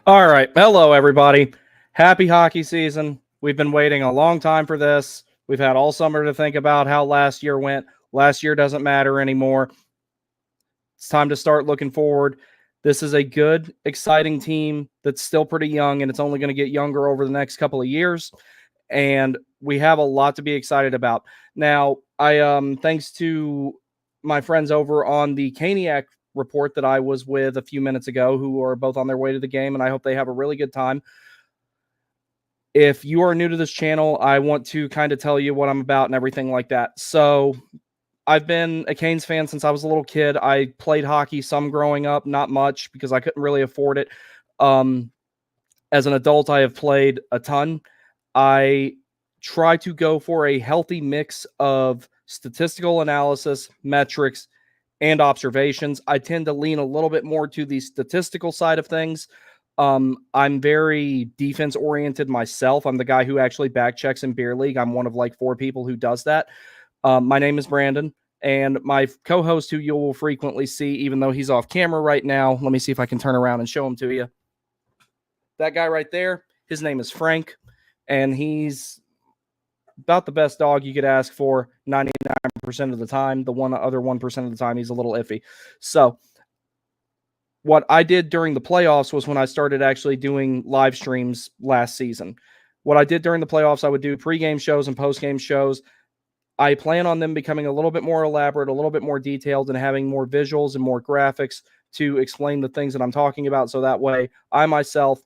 All right. Hello, everybody. Happy hockey season. We've been waiting a long time for this. We've had all summer to think about how last year went. Last year doesn't matter anymore. It's time to start looking forward. This is a good, exciting team that's still pretty young, and it's only going to get younger over the next couple of years. And we have a lot to be excited about. Now, thanks to my friends over on the Caniac report that I was with a few minutes ago, who are both on their way to the game, and I hope they have a really good time. If you are new to this channel, I want to kind of tell you what I'm about and everything like that. So, I've been a Canes fan since I was a little kid. I played hockey some growing up, not much because I couldn't really afford it. Um, as an adult, I have played a ton. I try to go for a healthy mix of statistical analysis, metrics, and observations. I tend to lean a little bit more to the statistical side of things. I'm very defense oriented myself. I'm the guy who actually back checks in beer league. I'm one of like 4 people who does that. My name is Brandon, and my co-host, who you will frequently see, even though he's off camera right now. Let me see if I can turn around and show him to you. That guy right there, his name is Frank, and he's about the best dog you could ask for 99% of the time. The other 1% of the time, he's a little iffy. So what I did during the playoffs was when I started actually doing live streams last season. What I did during the playoffs, I would do pregame shows and postgame shows. I plan on them becoming a little bit more elaborate, a little bit more detailed, and having more visuals and more graphics to explain the things that I'm talking about. So that way I myself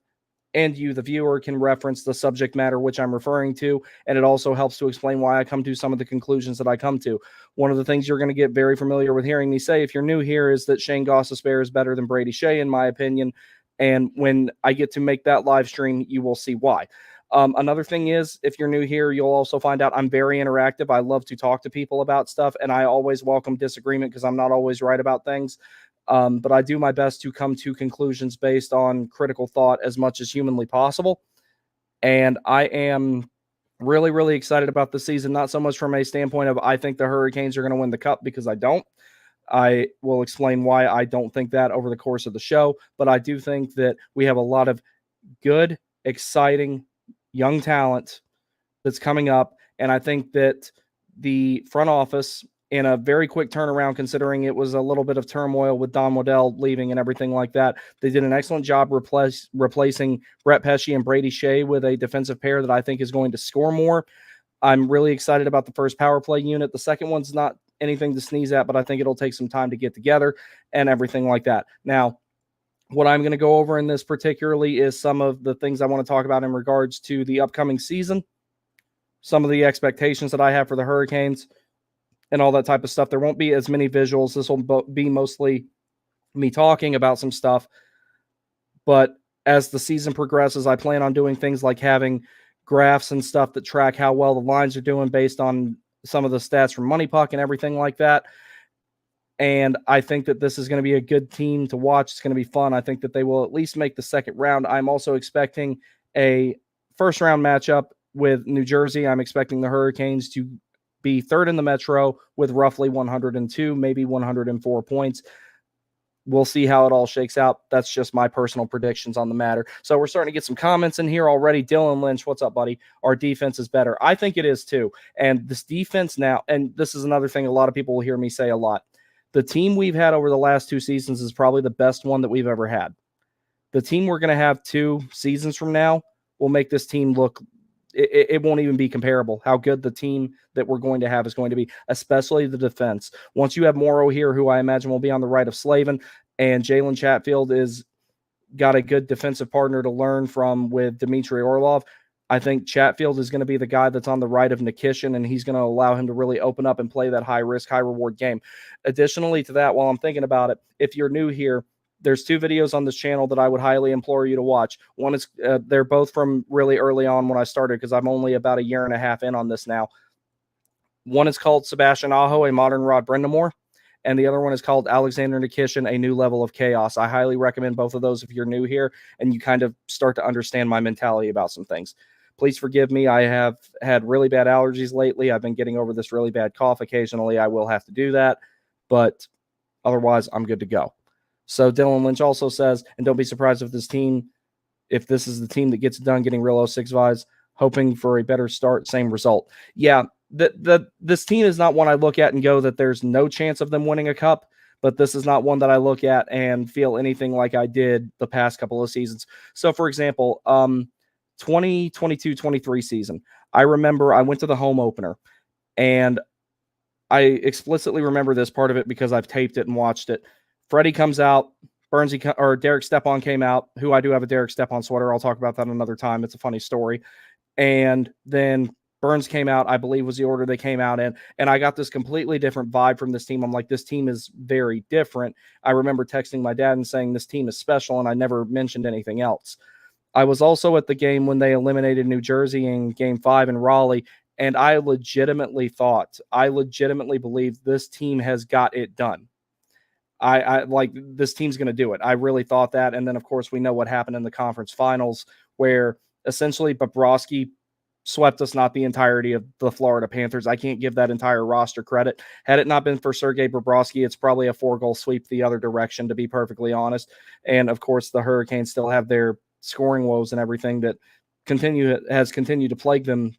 and you, the viewer, can reference the subject matter which I'm referring to, and it also helps to explain why I come to some of the conclusions that I come to. One of the things you're going to get very familiar with hearing me say, if you're new here, is that Shane Gostisbehere is better than Brady Shea, in my opinion, and when I get to make that live stream, you will see why. Another thing is, if you're new here, you'll also find out I'm very interactive. I love to talk to people about stuff, and I always welcome disagreement because I'm not always right about things. But I do my best to come to conclusions based on critical thought as much as humanly possible. And I am really, really excited about the season, not so much from a standpoint of I think the Hurricanes are going to win the Cup, because I don't. I will explain why I don't think that over the course of the show, but I do think that we have a lot of good, exciting, young talent that's coming up, and I think that the front office, in a very quick turnaround, considering it was a little bit of turmoil with Don Waddell leaving and everything like that, they did an excellent job replacing Brett Pesce and Brady Shea with a defensive pair that I think is going to score more. I'm really excited about the first power play unit. The second one's not anything to sneeze at, but I think it'll take some time to get together and everything like that. Now, what I'm going to go over in this particularly is some of the things I want to talk about in regards to the upcoming season, some of the expectations that I have for the Hurricanes, and all that type of stuff. There won't be as many visuals. This will be mostly me talking about some stuff. But as the season progresses, I plan on doing things like having graphs and stuff that track how well the lines are doing based on some of the stats from Money Puck and everything like that. And I think that this is going to be a good team to watch. It's going to be fun. I think that they will at least make the second round. I'm also expecting a first round matchup with New Jersey. I'm expecting the Hurricanes to be third in the Metro with roughly 102, maybe 104 points. We'll see how it all shakes out. That's just my personal predictions on the matter. So we're starting to get some comments in here already. Dylan Lynch, what's up, buddy? Our defense is better. I think it is too. And this defense now, and this is another thing a lot of people will hear me say a lot. The team we've had over the last 2 seasons is probably the best one that we've ever had. The team we're going to have 2 seasons from now will make this team look, it won't even be comparable how good the team that we're going to have is going to be, especially the defense. Once you have Morrow here, who I imagine will be on the right of Slavin, and Jalen Chatfield is got a good defensive partner to learn from with Dmitry Orlov, I think Chatfield is going to be the guy that's on the right of Nikishin, and he's going to allow him to really open up and play that high-risk, high-reward game. Additionally to that, while I'm thinking about it, if you're new here, there's 2 videos on this channel that I would highly implore you to watch. One is, they're both from really early on when I started, because I'm only about 1.5 years in on this now. One is called Sebastian Aho, a modern Rod Brindamore, and the other one is called Alexander Nikishin, a new level of chaos. I highly recommend both of those if you're new here and you kind of start to understand my mentality about some things. Please forgive me. I have had really bad allergies lately. I've been getting over this really bad cough occasionally. I will have to do that, but otherwise I'm good to go. So Dylan Lynch also says, and don't be surprised if this team if this is the team that gets it done, getting real 06 vibes, hoping for a better start, same result. Yeah, this team is not one I look at and go that there's no chance of them winning a cup, but this is not one that I look at and feel anything like I did the past couple of seasons. So, for example, 2022-23 season, I remember I went to the home opener, and I explicitly remember this part of it because I've taped it and watched it. Freddie comes out, Derek Stepan came out, who I do have a Derek Stepan sweater. I'll talk about that another time. It's a funny story. And then Burns came out, I believe was the order they came out in. And I got this completely different vibe from this team. I'm like, this team is very different. I remember texting my dad and saying this team is special, and I never mentioned anything else. I was also at the game when they eliminated New Jersey in Game 5 in Raleigh, and I legitimately believed this team has got it done. I like this team's going to do it. I really thought that. And then, of course, we know what happened in the conference finals, where essentially Bobrovsky swept us, not the entirety of the Florida Panthers. I can't give that entire roster credit. Had it not been for Sergei Bobrovsky, it's probably a 4-goal sweep the other direction, to be perfectly honest. And, of course, the Hurricanes still have their scoring woes and everything that has continued to plague them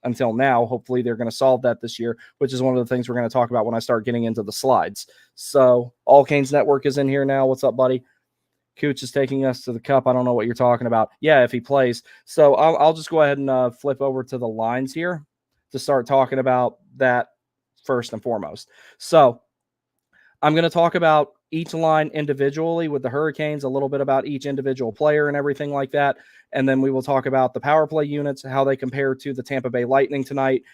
until now. Hopefully they're going to solve that this year, which is one of the things we're going to talk about when I start getting into the slides. So All Canes Network is in here now. What's up, buddy? Cooch is taking us to the cup. I don't know what you're talking about. Yeah, if he plays. So I'll just go ahead and flip over to the lines here to start talking about that first and foremost. So I'm going to talk about each line individually with the Hurricanes, a little bit about each individual player and everything like that. And then we will talk about the power play units, how they compare to the Tampa Bay Lightning tonight.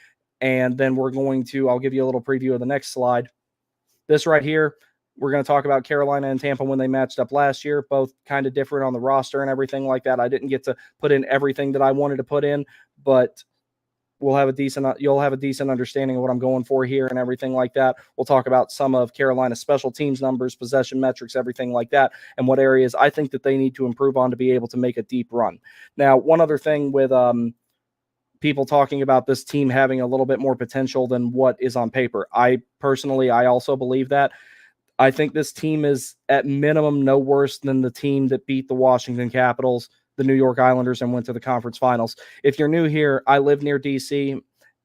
And then I'll give you a little preview of the next slide. This right here, we're going to talk about Carolina and Tampa when they matched up last year, both kind of different on the roster and everything like that. I didn't get to put in everything that I wanted to put in, but you'll have a decent understanding of what I'm going for here and everything like that. We'll talk about some of Carolina's special teams numbers, possession metrics, everything like that, and what areas I think that they need to improve on to be able to make a deep run. Now, one other thing with people talking about this team having a little bit more potential than what is on paper. I also believe that. I think this team is at minimum no worse than the team that beat the Washington Capitals, the New York Islanders, and went to the conference finals. If you're new here, I live near DC,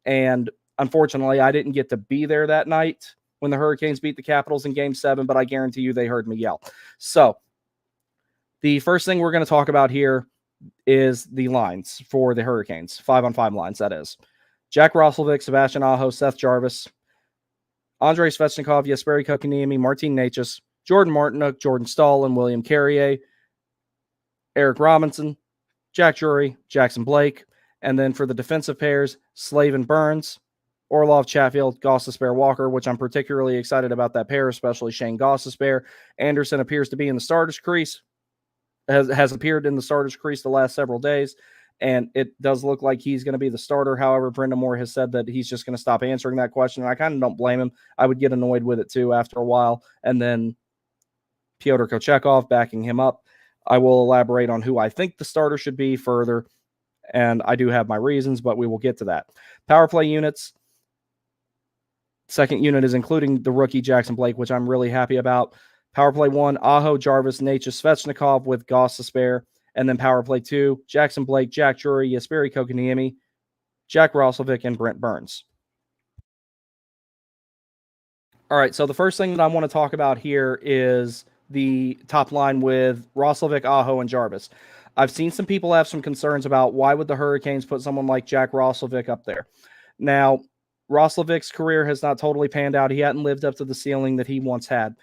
and unfortunately, I didn't get to be there that night when the Hurricanes beat the Capitals in Game 7, but I guarantee you they heard me yell. So the first thing we're going to talk about here is the lines for the Hurricanes, 5-on-5 lines, that is. Jack Roslovic, Sebastian Aho, Seth Jarvis, Andrei Svechnikov, Jesperi Kotkaniemi, Martin Necas, Jordan Martinook, Jordan Stahl, and William Carrier, Eric Robinson, Jack Drury, Jackson Blake, and then for the defensive pairs, Slavin Burns, Orlov Chatfield, Gostisbehere Walker, which I'm particularly excited about that pair, especially Shane Gostisbehere. Anderson appears to be in the starter's crease, has appeared in the starter's crease the last several days, and it does look like he's going to be the starter. However, Brendan Moore has said that he's just going to stop answering that question, and I kind of don't blame him. I would get annoyed with it too after a while. And then Pyotr Kochekov backing him up. I will elaborate on who I think the starter should be further, and I do have my reasons, but we will get to that. Power play units. Second unit is including the rookie Jackson Blake, which I'm really happy about. Power play 1, Aho, Jarvis, Necas, Svechnikov with Gostisbehere. And then power play 2, Jackson Blake, Jack Drury, Jesperi Kotkaniemi, Jack Roslovic, and Brent Burns. All right, so the first thing that I want to talk about here is the top line with Roslovic, Aho, and Jarvis. I've seen some people have some concerns about why would the Hurricanes put someone like Jack Roslovic up there. Now, Roslovic's career has not totally panned out. He hadn't lived up to the ceiling that he once had.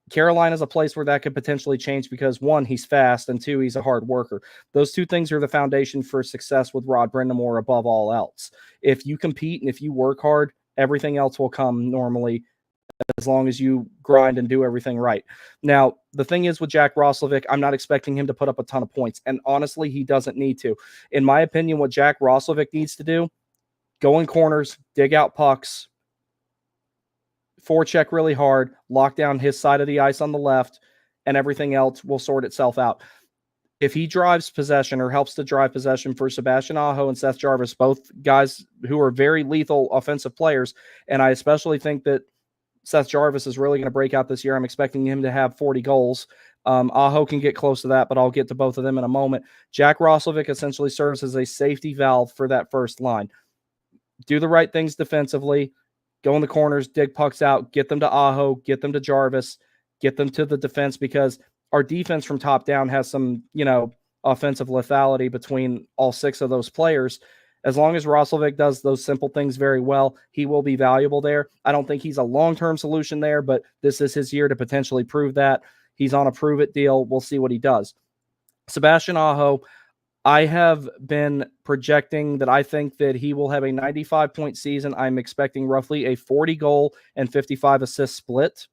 Carolina is a place where that could potentially change because, 1, he's fast, and 2, he's a hard worker. Those two things are the foundation for success with Rod Brind'Amour above all else. If you compete and if you work hard, everything else will come normally as long as you grind and do everything right. Now, the thing is with Jack Roslovic, I'm not expecting him to put up a ton of points, and honestly, he doesn't need to. In my opinion, what Jack Roslovic needs to do, go in corners, dig out pucks, forecheck really hard, lock down his side of the ice on the left, and everything else will sort itself out. If he drives possession or helps to drive possession for Sebastian Aho and Seth Jarvis, both guys who are very lethal offensive players, and I especially think that Seth Jarvis is really going to break out this year. I'm expecting him to have 40 goals. Aho can get close to that, but I'll get to both of them in a moment. Jack Roslovic essentially serves as a safety valve for that first line. Do the right things defensively, go in the corners, dig pucks out, get them to Aho, get them to Jarvis, get them to the defense, because our defense from top down has some, offensive lethality between all 6 of those players. As long as Roslovic does those simple things very well, he will be valuable there. I don't think he's a long-term solution there, but this is his year to potentially prove that. He's on a prove-it deal. We'll see what he does. Sebastian Aho, I have been projecting that I think that he will have a 95-point season. I'm expecting roughly a 40-goal and 55-assist split.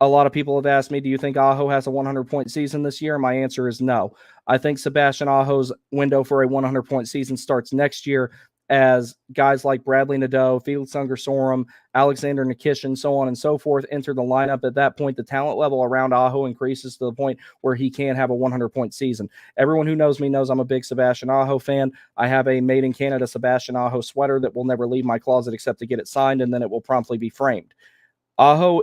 A lot of people have asked me, do you think Aho has a 100-point season this year? My answer is no. I think Sebastian Aho's window for a 100-point season starts next year as guys like Bradley Nadeau, Felix Unger-Sorum, Alexander Nikishin, so on and so forth, enter the lineup. At that point, the talent level around Aho increases to the point where he can have a 100-point season. Everyone who knows me knows I'm a big Sebastian Aho fan. I have a Made in Canada Sebastian Aho sweater that will never leave my closet except to get it signed, and then it will promptly be framed. Aho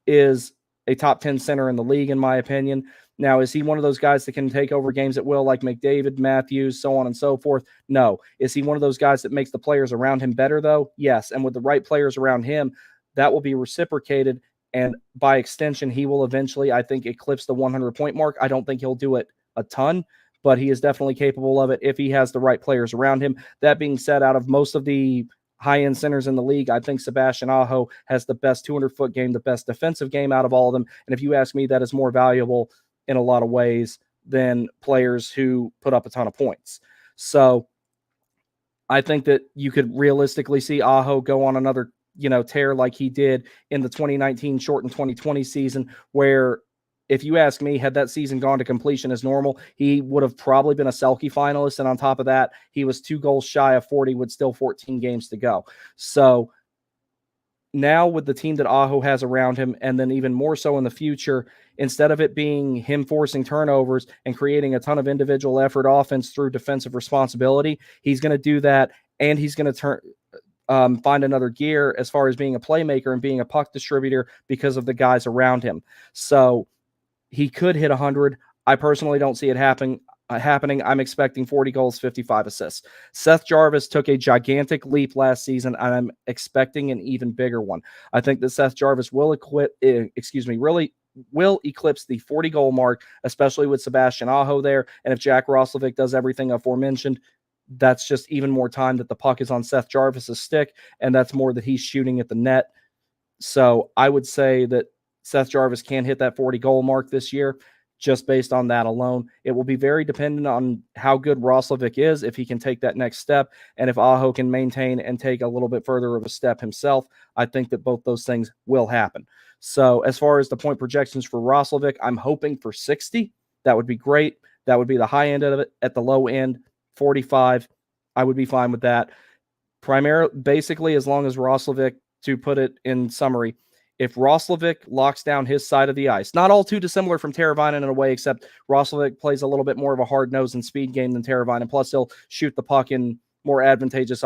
is a top 10 center in the league, in my opinion. Now, is he one of those guys that can take over games at will, like McDavid, Matthews, so on and so forth? No. Is he one of those guys that makes the players around him better, though? Yes. And with the right players around him, that will be reciprocated. And by extension, he will eventually, I think, eclipse the 100-point mark. I don't think he'll do it a ton, but he is definitely capable of it if he has the right players around him. That being said, out of most of the high-end centers in the league, I think Sebastian Aho has the best 200-foot game, the best defensive game out of all of them. And if you ask me, that is more valuable in a lot of ways than players who put up a ton of points. So I think that you could realistically see Aho go on another, tear like he did in the 2019 shortened 2020 season, where if you ask me, had that season gone to completion as normal, he would have probably been a Selke finalist. And on top of that, he was 2 goals shy of 40 with still 14 games to go. So now with the team that Aho has around him, and then even more so in the future, instead of it being him forcing turnovers and creating a ton of individual effort offense through defensive responsibility, he's going to do that, and he's going to find another gear as far as being a playmaker and being a puck distributor because of the guys around him. So he could hit 100. I personally don't see it happening. I'm expecting 40 goals, 55 assists. Seth Jarvis took a gigantic leap last season, and I'm expecting an even bigger one. I think that Seth Jarvis will eclipse the 40-goal mark, especially with Sebastian Aho there. And if Jack Roslovic does everything aforementioned, that's just even more time that the puck is on Seth Jarvis's stick, and that's more that he's shooting at the net. So I would say that Seth Jarvis can hit that 40-goal mark this year just based on that alone. It will be very dependent on how good Roslovic is, if he can take that next step, and if Aho can maintain and take a little bit further of a step himself. I think that both those things will happen. So as far as the point projections for Roslovic, I'm hoping for 60. That would be great. That would be the high end of it. At the low end, 45. I would be fine with that. Basically, as long as Roslovic, to put it in summary, if Roslovic locks down his side of the ice, not all too dissimilar from Teravainen in a way, except Roslovic plays a little bit more of a hard nose and speed game than Teravainen. Plus, he'll shoot the puck in more advantageous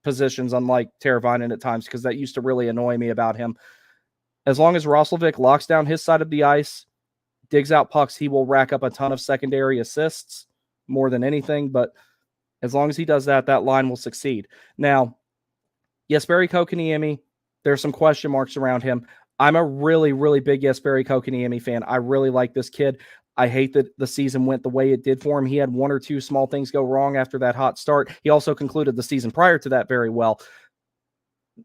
positions, unlike Teravainen at times, because that used to really annoy me about him. As long as Roslovic locks down his side of the ice, digs out pucks, he will rack up a ton of secondary assists more than anything. But as long as he does that, that line will succeed. Now, Jesperi Kotkaniemi, there's some question marks around him. I'm a really, really big Jesperi Kotkaniemi fan. I really like this kid. I hate that the season went the way it did for him. He had one or two small things go wrong after that hot start. He also concluded the season prior to that very well.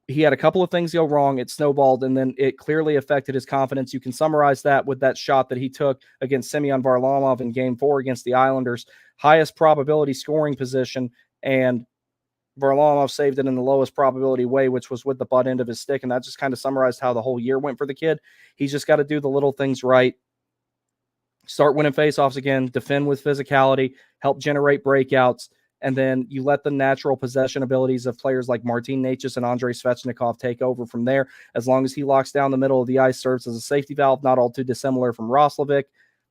He had a couple of things go wrong. It snowballed, and then it clearly affected his confidence. You can summarize that with that shot that he took against Semyon Varlamov in Game 4 against the Islanders. Highest probability scoring position, and Varlamov saved it in the lowest probability way, which was with the butt end of his stick, and that just kind of summarized how the whole year went for the kid. He's just got to do the little things right, start winning faceoffs again, defend with physicality, help generate breakouts, and then you let the natural possession abilities of players like Martin Necas and Andrei Svechnikov take over from there. As long as he locks down the middle of the ice, serves as a safety valve, not all too dissimilar from Roslovic,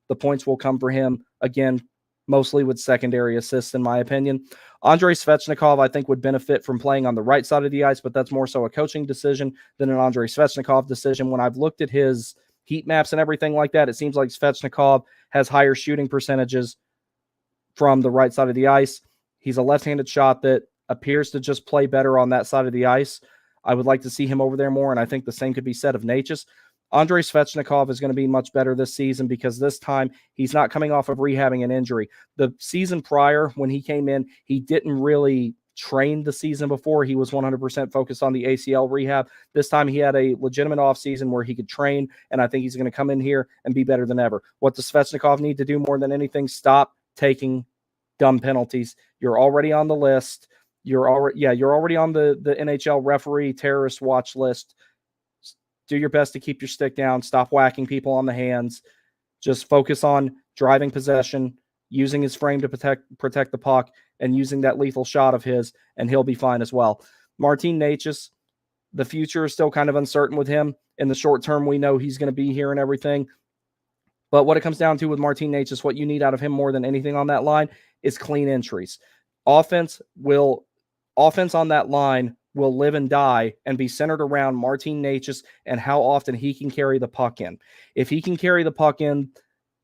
the points will come for him. Again, mostly with secondary assists, in my opinion. Andrei Svechnikov, I think, would benefit from playing on the right side of the ice, but that's more so a coaching decision than an Andrei Svechnikov decision. When I've looked at his heat maps and everything like that, it seems like Svechnikov has higher shooting percentages from the right side of the ice. He's a left-handed shot that appears to just play better on that side of the ice. I would like to see him over there more, and I think the same could be said of Natchez. Andrei Svechnikov is going to be much better this season because this time he's not coming off of rehabbing an injury. The season prior, when he came in, he didn't really train the season before. He was 100% focused on the ACL rehab. This time he had a legitimate offseason where he could train, and I think he's going to come in here and be better than ever. What does Svechnikov need to do more than anything? Stop taking dumb penalties. You're already on the list. You're already on the NHL referee terrorist watch list. Do your best to keep your stick down. Stop whacking people on the hands. Just focus on driving possession, using his frame to protect the puck, and using that lethal shot of his, and he'll be fine as well. Martin Necas, the future is still kind of uncertain with him. In the short term, we know he's going to be here and everything. But what it comes down to with Martin Necas, what you need out of him more than anything on that line is clean entries. Offense on that line will live and die and be centered around Martin Necas and how often he can carry the puck in. If he can carry the puck in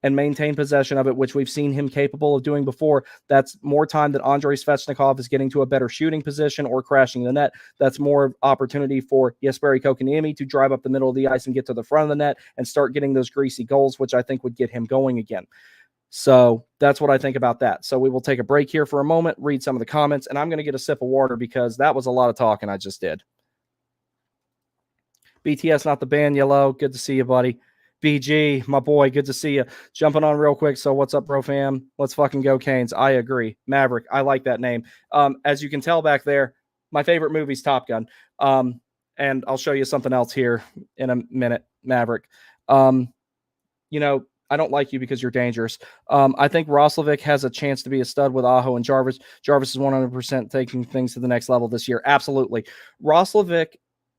and maintain possession of it, which we've seen him capable of doing before, that's more time that Andrei Svechnikov is getting to a better shooting position or crashing the net. That's more opportunity for Jesperi Kotkaniemi to drive up the middle of the ice and get to the front of the net and start getting those greasy goals, which I think would get him going again. So that's what I think about that. So we will take a break here for a moment, read some of the comments, and I'm going to get a sip of water because that was a lot of talking I just did. BTS, not the band, Yellow. Good to see you, buddy. BG, my boy, good to see you. Jumping on real quick. So what's up, bro fam? Let's fucking go Canes. I agree. Maverick, I like that name. As you can tell back there, my favorite movie is Top Gun. And I'll show you something else here in a minute, Maverick. I don't like you because you're dangerous. I think Roslovic has a chance to be a stud with Aho and Jarvis. Jarvis is 100% taking things to the next level this year. Absolutely. Roslovic,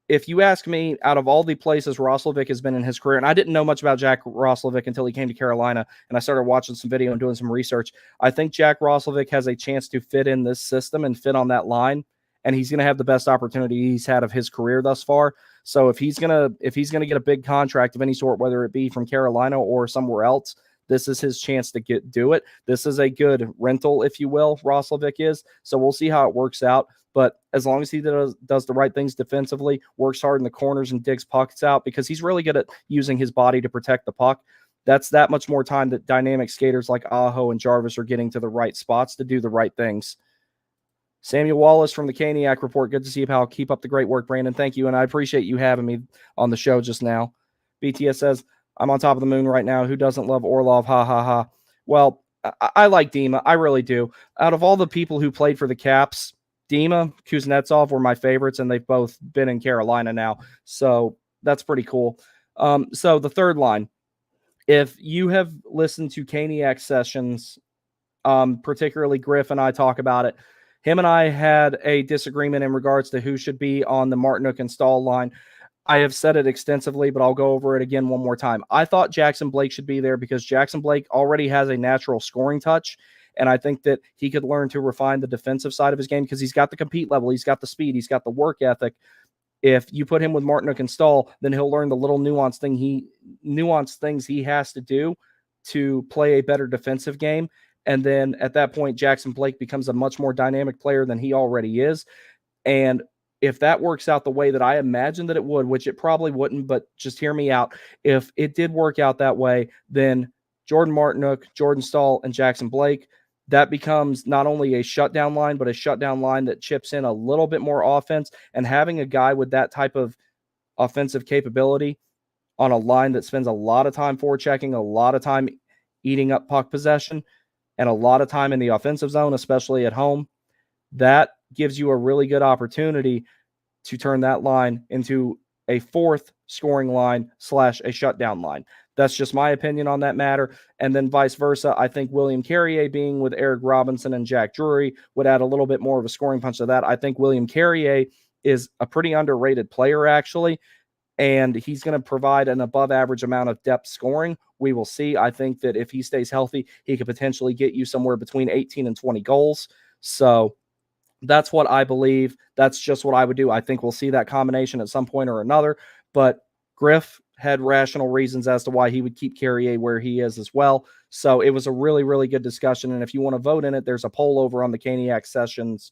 if you ask me, out of all the places Roslovic has been in his career, and I didn't know much about Jack Roslovic until he came to Carolina, and I started watching some video and doing some research. I think Jack Roslovic has a chance to fit in this system and fit on that line, and he's going to have the best opportunity he's had of his career thus far. So if he's gonna get a big contract of any sort, whether it be from Carolina or somewhere else, this is his chance to do it. This is a good rental, if you will, Roslovic is. So we'll see how it works out. But as long as he does the right things defensively, works hard in the corners and digs pucks out, because he's really good at using his body to protect the puck, that's that much more time that dynamic skaters like Aho and Jarvis are getting to the right spots to do the right things. Samuel Wallace from the Caniac Report. Good to see you, pal. Keep up the great work, Brandon. Thank you, and I appreciate you having me on the show just now. BTS says, I'm on top of the moon right now. Who doesn't love Orlov? Ha, ha, ha. Well, I like Dima. I really do. Out of all the people who played for the Caps, Dima, Kuznetsov were my favorites, and they've both been in Carolina now. So that's pretty cool. So the third line, if you have listened to Caniac sessions, particularly Griff and I talk about it, him and I had a disagreement in regards to who should be on the Martinook and Stahl line. I have said it extensively, but I'll go over it again one more time. I thought Jackson Blake should be there because Jackson Blake already has a natural scoring touch, and I think that he could learn to refine the defensive side of his game because he's got the compete level, he's got the speed, he's got the work ethic. If you put him with Martinook and Stahl, then he'll learn the little nuanced things he has to do to play a better defensive game. And then at that point, Jackson Blake becomes a much more dynamic player than he already is. And if that works out the way that I imagine that it would, which it probably wouldn't, but just hear me out. If it did work out that way, then Jordan Martinook, Jordan Stahl, and Jackson Blake, that becomes not only a shutdown line, but a shutdown line that chips in a little bit more offense. And having a guy with that type of offensive capability on a line that spends a lot of time forechecking, a lot of time eating up puck possession, and a lot of time in the offensive zone, especially at home, that gives you a really good opportunity to turn that line into a fourth scoring line / a shutdown line. That's just my opinion on that matter. And then vice versa, I think William Carrier being with Eric Robinson and Jack Drury would add a little bit more of a scoring punch to that. I think William Carrier is a pretty underrated player, actually, and he's going to provide an above average amount of depth scoring. We will see. I think that if he stays healthy, he could potentially get you somewhere between 18 and 20 goals. So that's what I believe. That's just what I would do. I think we'll see that combination at some point or another. But Griff had rational reasons as to why he would keep Carrier where he is as well. So it was a really, really good discussion. And if you want to vote in it, there's a poll over on the Caniac Sessions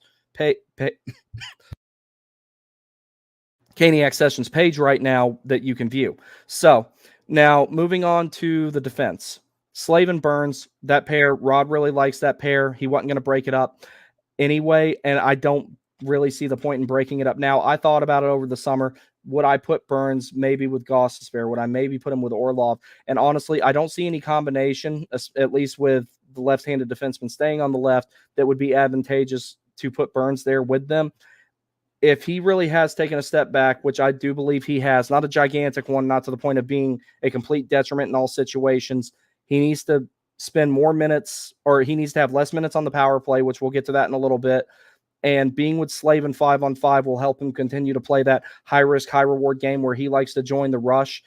Caniac Sessions page right now that you can view. So now moving on to the defense. Slave and Burns, that pair, Rod really likes that pair. He wasn't going to break it up anyway, and I don't really see the point in breaking it up now. I thought about it over the summer. Would I put Burns maybe with Gostisbehere? Would I maybe put him with Orlov? And honestly, I don't see any combination, at least with the left-handed defenseman staying on the left, that would be advantageous to put Burns there with them. If he really has taken a step back, which I do believe he has, not a gigantic one, not to the point of being a complete detriment in all situations, he needs to spend more minutes, or he needs to have less minutes on the power play, which we'll get to that in a little bit. And being with Slavin 5-on-5 will help him continue to play that high-risk, high-reward game where he likes to join the rush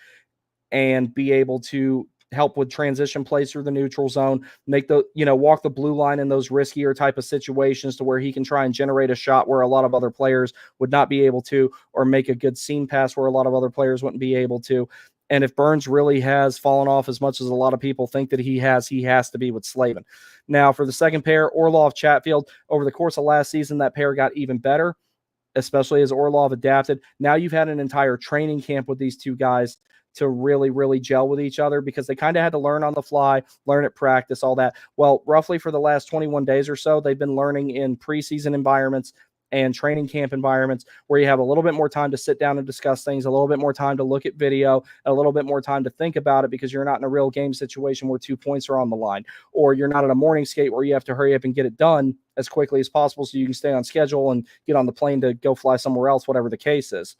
and be able to help with transition plays through the neutral zone, make the, walk the blue line in those riskier type of situations to where he can try and generate a shot where a lot of other players would not be able to, or make a good seam pass where a lot of other players wouldn't be able to. And if Burns really has fallen off as much as a lot of people think that he has to be with Slavin. Now, for the second pair, Orlov Chatfield, over the course of last season, that pair got even better, especially as Orlov adapted. Now you've had an entire training camp with these two guys to really, really gel with each other, because they kind of had to learn on the fly, learn at practice, all that. Well, roughly for the last 21 days or so, they've been learning in preseason environments and training camp environments where you have a little bit more time to sit down and discuss things, a little bit more time to look at video, a little bit more time to think about it, because you're not in a real game situation where 2 points are on the line, or you're not at a morning skate where you have to hurry up and get it done as quickly as possible so you can stay on schedule and get on the plane to go fly somewhere else, whatever the case is.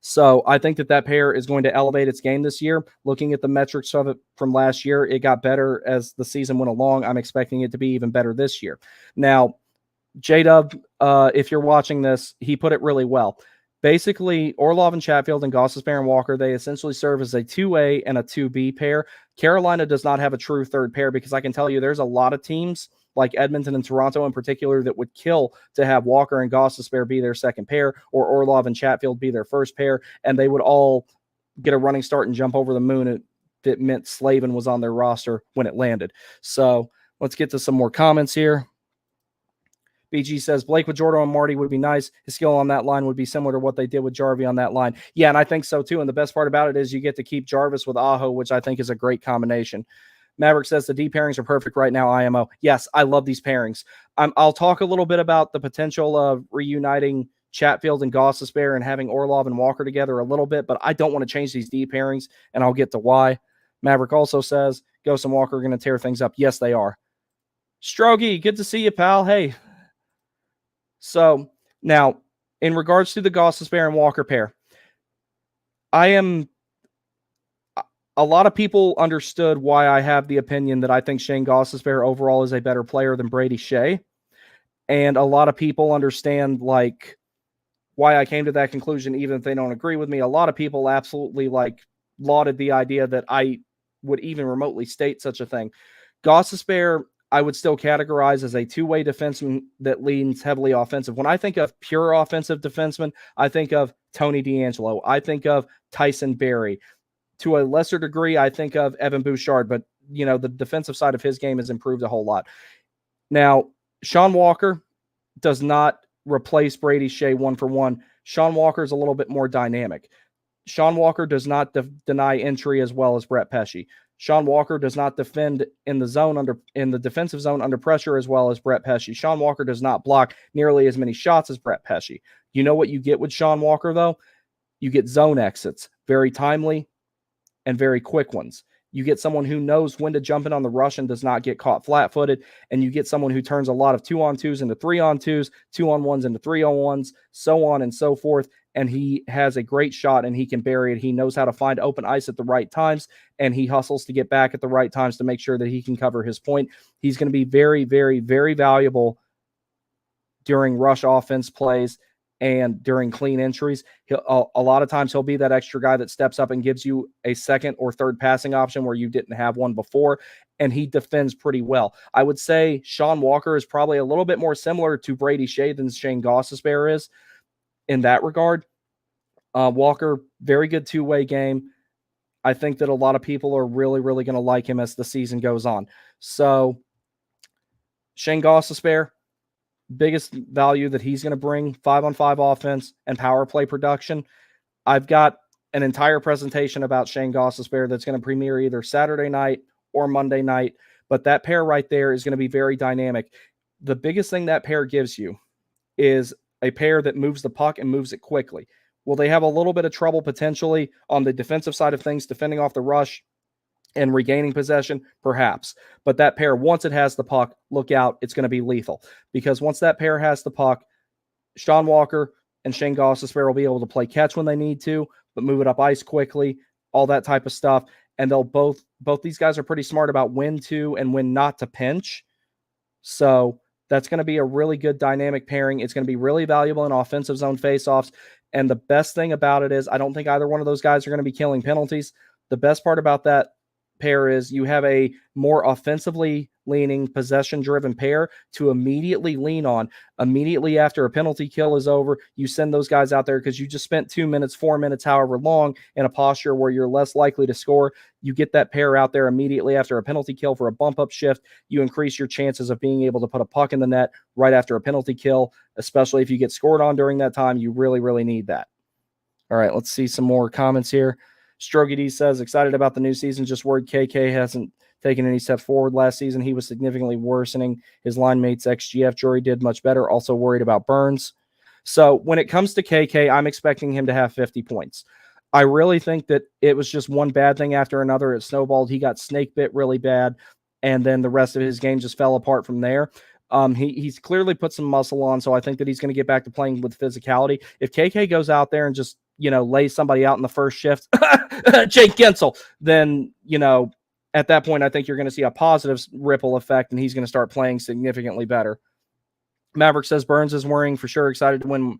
So I think that pair is going to elevate its game this year. Looking at the metrics of it from last year, it got better as the season went along. I'm expecting it to be even better this year. Now, J-Dub, if you're watching this, he put it really well. Basically, Orlov and Chatfield and Gostisbehere and Walker, they essentially serve as a 2A and a 2B pair. Carolina does not have a true third pair, because I can tell you there's a lot of teams like Edmonton and Toronto in particular that would kill to have Walker and Gostisbehere be their second pair, or Orlov and Chatfield be their first pair, and they would all get a running start and jump over the moon that meant Slavin was on their roster when it landed. So let's get to some more comments here. BG says, Blake with Jordan and Marty would be nice. His skill on that line would be similar to what they did with Jarvis on that line. Yeah, and I think so too. And the best part about it is you get to keep Jarvis with Aho, which I think is a great combination. Maverick says the D pairings are perfect right now, IMO. Yes, I love these pairings. I'll talk a little bit about the potential of reuniting Chatfield and Gostisbehere and having Orlov and Walker together a little bit, but I don't want to change these D pairings, and I'll get to why. Maverick also says, Ghost and Walker are going to tear things up. Yes, they are. Strogie, good to see you, pal. Hey. So now, in regards to the Gostisbehere and Walker pair, a lot of people understood why I have the opinion that I think Shane Gostisbehere overall is a better player than Brady Shea. And a lot of people understand why I came to that conclusion, even if they don't agree with me. A lot of people absolutely lauded the idea that I would even remotely state such a thing. Gostisbehere, I would still categorize as a two-way defenseman that leans heavily offensive. When I think of pure offensive defenseman, I think of Tony DeAngelo. I think of Tyson Barrie. To a lesser degree, I think of Evan Bouchard, but the defensive side of his game has improved a whole lot. Now, Sean Walker does not replace Brady Shea one for one. Sean Walker is a little bit more dynamic. Sean Walker does not deny entry as well as Brett Pesce. Sean Walker does not defend in the defensive zone under pressure as well as Brett Pesce. Sean Walker does not block nearly as many shots as Brett Pesce. You know what you get with Sean Walker, though? You get zone exits, very timely and very quick ones. You get someone who knows when to jump in on the rush and does not get caught flat-footed, and you get someone who turns a lot of 2-on-2s into 3-on-2s, 2-on-1s into 3-on-1s, so on and so forth, and he has a great shot and he can bury it. He knows how to find open ice at the right times, and he hustles to get back at the right times to make sure that he can cover his point. He's going to be very, very, very valuable during rush offense plays and during clean entries. A lot of times he'll be that extra guy that steps up and gives you a second or third passing option where you didn't have one before, and he defends pretty well. I would say Sean Walker is probably a little bit more similar to Brady Shea than Shane Gostisbehere is in that regard. Walker, very good two-way game, I think that a lot of people are really, really going to like him as the season goes on. So Shane Gostisbehere, biggest value that he's going to bring, 5-on-5 offense and power play production. I've got an entire presentation about Shane Gostisbehere that's going to premiere either Saturday night or Monday night, but that pair right there is going to be very dynamic. The biggest thing that pair gives you is a pair that moves the puck and moves it quickly. Will they have a little bit of trouble potentially on the defensive side of things, defending off the rush and regaining possession? Perhaps. But that pair, once it has the puck, look out, it's going to be lethal. Because once that pair has the puck, Sean Walker and Shane Gostisbehere will be able to play catch when they need to, but move it up ice quickly, all that type of stuff. And they'll both these guys are pretty smart about when to and when not to pinch. So that's going to be a really good dynamic pairing. It's going to be really valuable in offensive zone faceoffs. And the best thing about it is I don't think either one of those guys are going to be killing penalties. The best part about that pair is you have a more offensively leaning, possession-driven pair to immediately lean on. Immediately after a penalty kill is over, you send those guys out there because you just spent 2 minutes, 4 minutes, however long, in a posture where you're less likely to score. You get that pair out there immediately after a penalty kill for a bump-up shift. You increase your chances of being able to put a puck in the net right after a penalty kill, especially if you get scored on during that time. You really, really need that. All right, let's see some more comments here. Strogedy says, excited about the new season, just worried KK hasn't taken any steps forward last season. He was significantly worsening his line mates' XGF. Jory did much better. Also worried about Burns. So when it comes to KK, I'm expecting him to have 50 points. I really think that it was just one bad thing after another. It snowballed. He got snake bit really bad, and then the rest of his game just fell apart from there. He's clearly put some muscle on, so I think that he's going to get back to playing with physicality. If KK goes out there and just lays somebody out in the first shift, Jake Gensel, then, at that point, I think you're going to see a positive ripple effect, and he's going to start playing significantly better. Maverick says Burns is worrying for sure. Excited to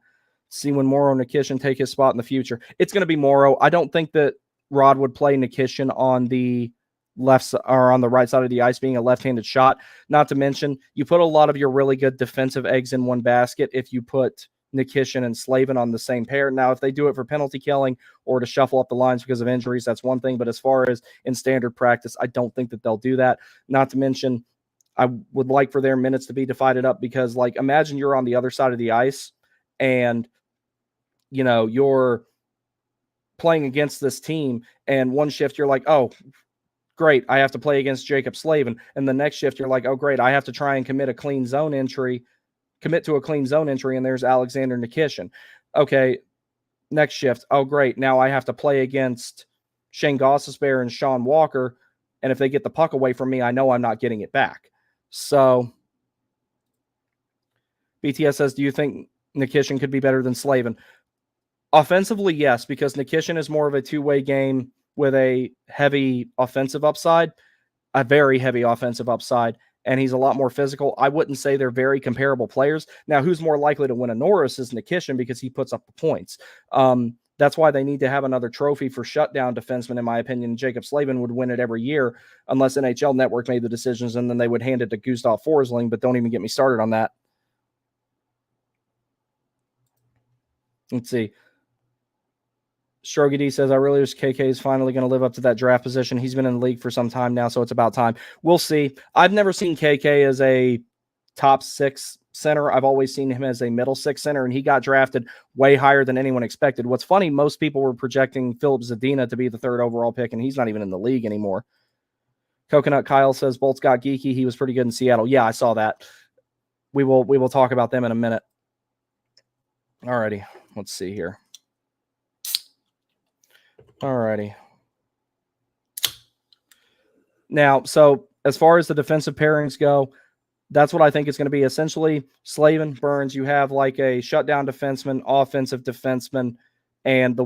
see when Morrow and Nikishin take his spot in the future. It's going to be Morrow. I don't think that Rod would play Nikishin on the left or on the right side of the ice, being a left-handed shot. Not to mention, you put a lot of your really good defensive eggs in one basket if you put Nikishin and Slavin on the same pair. Now, if they do it for penalty killing or to shuffle up the lines because of injuries, that's one thing. But as far as in standard practice, I don't think that they'll do that. Not to mention, I would like for their minutes to be divided up because, imagine you're on the other side of the ice and, you're playing against this team, and one shift you're like, oh, great, I have to play against Jacob Slavin. And the next shift you're like, oh, great, I have to try and commit to a clean zone entry, and there's Alexander Nikishin. Okay, next shift. Oh, great. Now I have to play against Shane Gostisbehere and Sean Walker, and if they get the puck away from me, I know I'm not getting it back. So BTS says, do you think Nikishin could be better than Slavin? Offensively, yes, because Nikishin is more of a two-way game with a heavy offensive upside, a very heavy offensive upside, and he's a lot more physical. I wouldn't say they're very comparable players. Now, who's more likely to win a Norris is Nikishin because he puts up the points. That's why they need to have another trophy for shutdown defenseman, in my opinion. Jacob Slavin would win it every year unless NHL Network made the decisions, and then they would hand it to Gustav Forsling, but don't even get me started on that. Let's see. Strogedy says, I really wish KK is finally going to live up to that draft position. He's been in the league for some time now, so it's about time. We'll see. I've never seen KK as a top 6 center. I've always seen him as a middle 6 center, and he got drafted way higher than anyone expected. What's funny, most people were projecting Philip Zadina to be the 3rd overall pick, and he's not even in the league anymore. Coconut Kyle says, Bolts got geeky. He was pretty good in Seattle. Yeah, I saw that. We will talk about them in a minute. Alrighty, let's see here. Alrighty. Now, so as far as the defensive pairings go, that's what I think is going to be. Essentially, Slavin, Burns, you have like a shutdown defenseman, offensive defenseman, and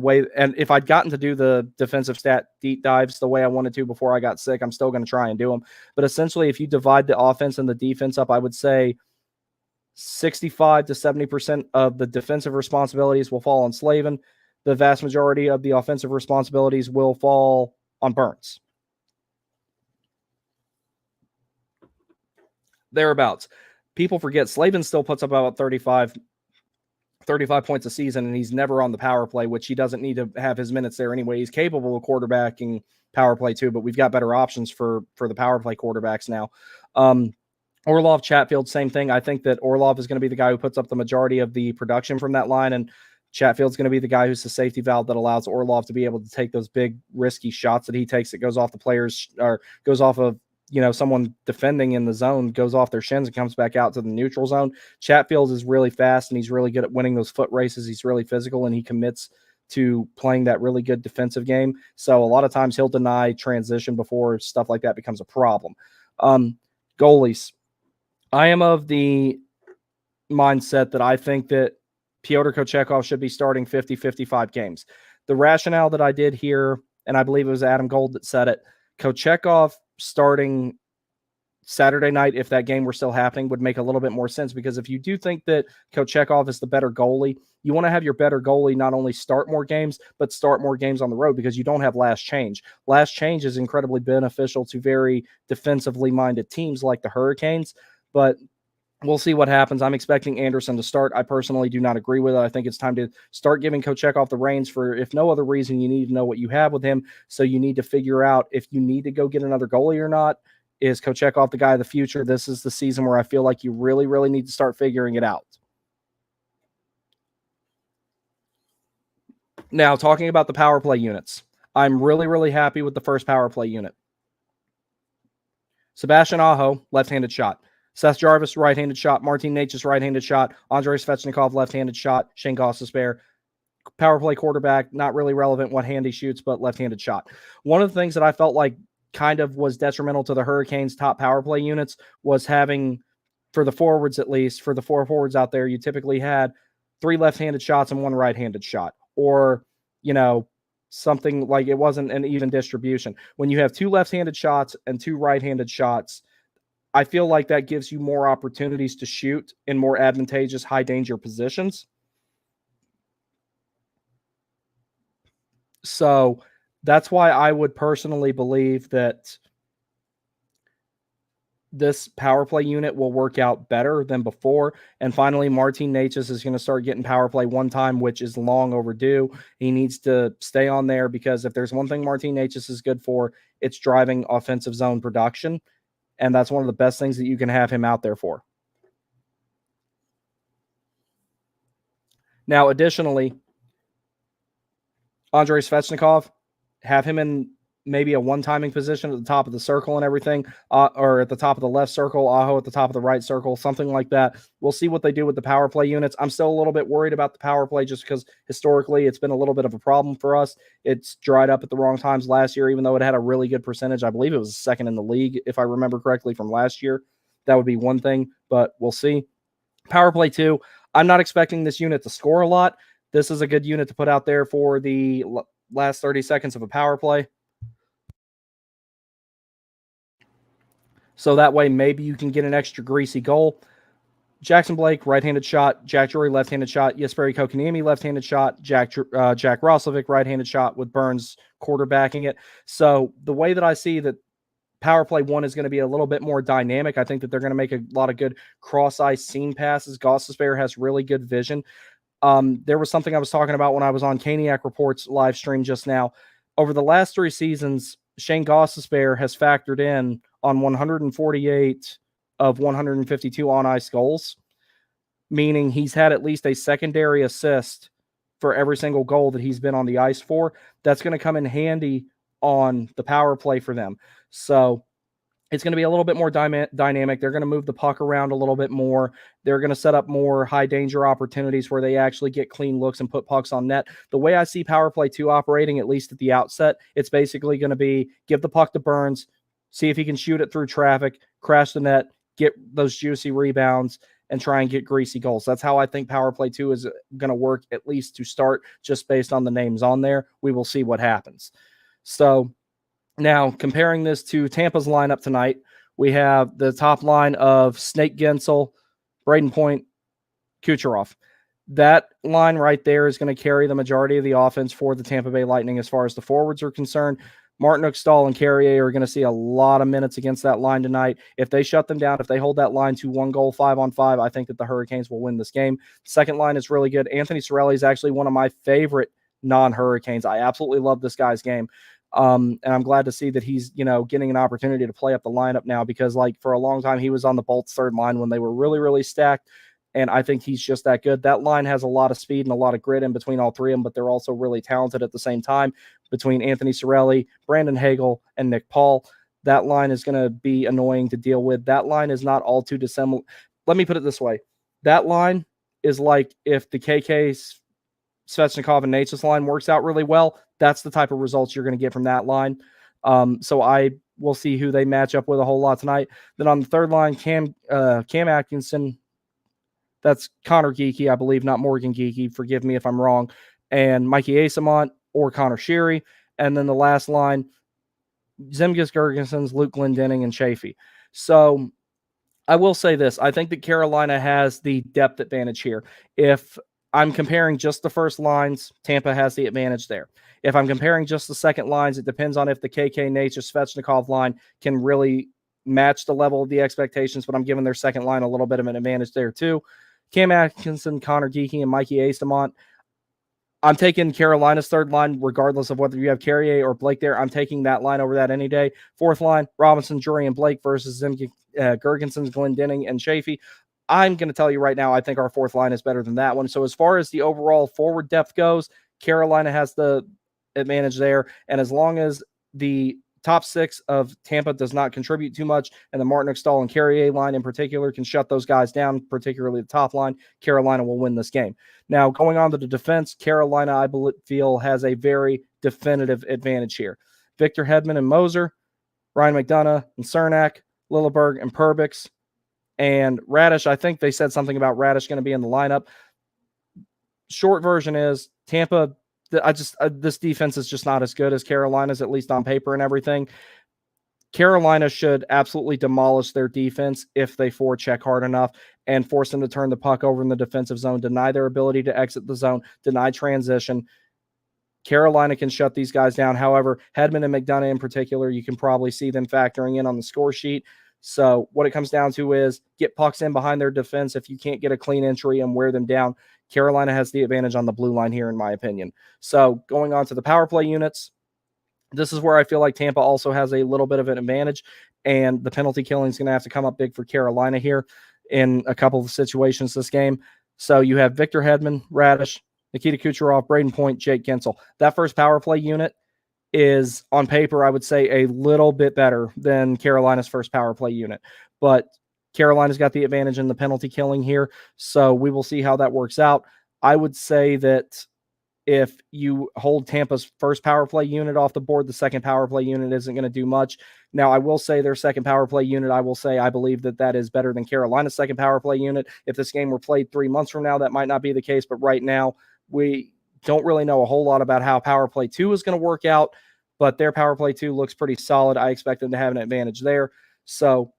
if I'd gotten to do the defensive stat deep dives the way I wanted to before I got sick, I'm still going to try and do them. But essentially, if you divide the offense and the defense up, I would say 65 to 70% of the defensive responsibilities will fall on Slavin. The vast majority of the offensive responsibilities will fall on Burns. Thereabouts. People forget Slavin still puts up about 35 35 points a season, and he's never on the power play, which he doesn't need to have his minutes there anyway. He's capable of quarterbacking power play too, but we've got better options for the power play quarterbacks now. Orlov, Chatfield, same thing. I think that Orlov is going to be the guy who puts up the majority of the production from that line, and Chatfield's going to be the guy who's the safety valve that allows Orlov to be able to take those big risky shots that he takes that goes off the players or goes off of someone defending in the zone, goes off their shins and comes back out to the neutral zone. Chatfield is really fast, and he's really good at winning those foot races. He's really physical, and he commits to playing that really good defensive game. So a lot of times he'll deny transition before stuff like that becomes a problem. Goalies. I am of the mindset that I think that Pyotr Kochetkov should be starting 50-55 games. The rationale that I did here, and I believe it was Adam Gold that said it, Kochetkov starting Saturday night, if that game were still happening, would make a little bit more sense, because if you do think that Kochetkov is the better goalie, you want to have your better goalie not only start more games, but start more games on the road, because you don't have last change. Last change is incredibly beneficial to very defensively minded teams like the Hurricanes, but we'll see what happens. I'm expecting Anderson to start. I personally do not agree with it. I think it's time to start giving Kochetkov the reins for, if no other reason, you need to know what you have with him. So you need to figure out if you need to go get another goalie or not. Is Kochetkov the guy of the future? This is the season where I feel like you really, really need to start figuring it out. Now, talking about the power play units, I'm really, really happy with the first power play unit. Sebastian Aho, left-handed shot. Seth Jarvis, right-handed shot. Martin Necas, right-handed shot. Andrei Svechnikov, left-handed shot. Shane Gostisbehere, power play quarterback. Not really relevant what hand he shoots, but left-handed shot. One of the things that I felt like kind of was detrimental to the Hurricanes' top power play units was having, for the forwards at least, for the four forwards out there, you typically had 3 left-handed shots and 1 right-handed shot. Or, something like it wasn't an even distribution. When you have 2 left-handed shots and 2 right-handed shots, I feel like that gives you more opportunities to shoot in more advantageous high-danger positions. So that's why I would personally believe that this power play unit will work out better than before. And finally, Martin Necas is going to start getting power play one time, which is long overdue. He needs to stay on there, because if there's one thing Martin Necas is good for, it's driving offensive zone production. And that's one of the best things that you can have him out there for. Now, additionally, Andrei Svechnikov, have him in maybe a one-timing position at the top of the circle and everything, or at the top of the left circle, Aho at the top of the right circle, something like that. We'll see what they do with the power play units. I'm still a little bit worried about the power play, just because historically it's been a little bit of a problem for us. It's dried up at the wrong times last year, even though it had a really good percentage. I believe it was second in the league, if I remember correctly, from last year. That would be one thing, but we'll see. Power play 2, I'm not expecting this unit to score a lot. This is a good unit to put out there for the last 30 seconds of a power play. So that way, maybe you can get an extra greasy goal. Jackson Blake, right-handed shot. Jack Drury, left-handed shot. Jesperi Kotkaniemi, left-handed shot. Jack Roslovic, right-handed shot, with Burns quarterbacking it. So the way that I see that power play 1 is going to be a little bit more dynamic. I think that they're going to make a lot of good cross-ice seam passes. Gostisbehere has really good vision. There was something I was talking about when I was on Caniac Reports live stream just now. Over the last 3 seasons, Shane Gostisbehere has factored in on 148 of 152 on-ice goals, meaning he's had at least a secondary assist for every single goal that he's been on the ice for. That's going to come in handy on the power play for them. So it's going to be a little bit more dynamic. They're going to move the puck around a little bit more. They're going to set up more high-danger opportunities where they actually get clean looks and put pucks on net. The way I see Power Play 2 operating, at least at the outset, it's basically going to be give the puck to Burns, see if he can shoot it through traffic, crash the net, get those juicy rebounds, and try and get greasy goals. That's how I think Power Play 2 is going to work, at least to start, just based on the names on there. We will see what happens. So now, comparing this to Tampa's lineup tonight, we have the top line of Snake Gensel, Braden Point, Kucherov. That line right there is going to carry the majority of the offense for the Tampa Bay Lightning as far as the forwards are concerned. Martin Stahl and Carrier are going to see a lot of minutes against that line tonight. If they shut them down, if they hold that line to 1 goal, 5-on-5, I think that the Hurricanes will win this game. Second line is really good. Anthony Cirelli is actually one of my favorite non-Hurricanes. I absolutely love this guy's game. And I'm glad to see that he's, getting an opportunity to play up the lineup now, because for a long time he was on the Bolts third line when they were really, really stacked. And I think he's just that good. That line has a lot of speed and a lot of grit in between all three of them, but they're also really talented at the same time. Between Anthony Cirelli, Brandon Hagel, and Nick Paul, that line is going to be annoying to deal with. That line is not all too dissimilar. Let me put it this way. That line is like if the KK's Svechnikov and Natchez line works out really well, that's the type of results you're going to get from that line. So I will see who they match up with a whole lot tonight. Then on the third line, Cam Atkinson, that's Connor Geeky, I believe, not Morgan Geeky. Forgive me if I'm wrong. And Mikey Asamont or Connor Sheary. And then the last line, Zemgus Girgensons, Luke Glendening, and Chafee. So I will say this. I think that Carolina has the depth advantage here. If I'm comparing just the first lines, Tampa has the advantage there. If I'm comparing just the second lines, it depends on if the KK Natchez Svechnikov line can really match the level of the expectations, but I'm giving their second line a little bit of an advantage there too. Cam Atkinson, Connor Geeky, and Mikey Asamont. I'm taking Carolina's third line, regardless of whether you have Carrier or Blake there. I'm taking that line over that any day. Fourth line, Robinson, Drury, and Blake versus Girgensons, Glendening, and Chafee. I'm going to tell you right now, I think our fourth line is better than that one. So as far as the overall forward depth goes, Carolina has the advantage there. And as long as the top six of Tampa does not contribute too much, and the Martin Stahl and Carrier line in particular can shut those guys down, particularly the top line, Carolina will win this game. Now, going on to the defense, Carolina, I feel, has a very definitive advantage here. Victor Hedman and Moser, Ryan McDonough and Cernak, Lilleberg and Perbix, and Radish. I think they said something about Radish going to be in the lineup. Short version is Tampa, this defense is just not as good as Carolina's, at least on paper and everything. Carolina should absolutely demolish their defense if they forecheck hard enough and force them to turn the puck over in the defensive zone, deny their ability to exit the zone, deny transition. Carolina can shut these guys down. However, Hedman and McDonough in particular, you can probably see them factoring in on the score sheet. So what it comes down to is get pucks in behind their defense. If you can't get a clean entry and wear them down, Carolina has the advantage on the blue line here, in my opinion. So going on to the power play units, this is where I feel like Tampa also has a little bit of an advantage, and the penalty killing is going to have to come up big for Carolina here in a couple of situations this game. So you have Victor Hedman, Radish, Nikita Kucherov, Braden Point, Jake Gensel. That first power play unit is, on paper, I would say, a little bit better than Carolina's first power play unit. But Carolina's got the advantage in the penalty killing here, so we will see how that works out. I would say that if you hold Tampa's first power play unit off the board, the second power play unit isn't going to do much. Now, I will say their second power play unit, I believe that is better than Carolina's second power play unit. If this game were played 3 months from now, that might not be the case, but right now we don't really know a whole lot about how power play 2 is going to work out, but their power play 2 looks pretty solid. I expect them to have an advantage there. So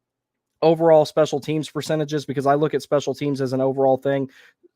overall special teams percentages, because I look at special teams as an overall thing.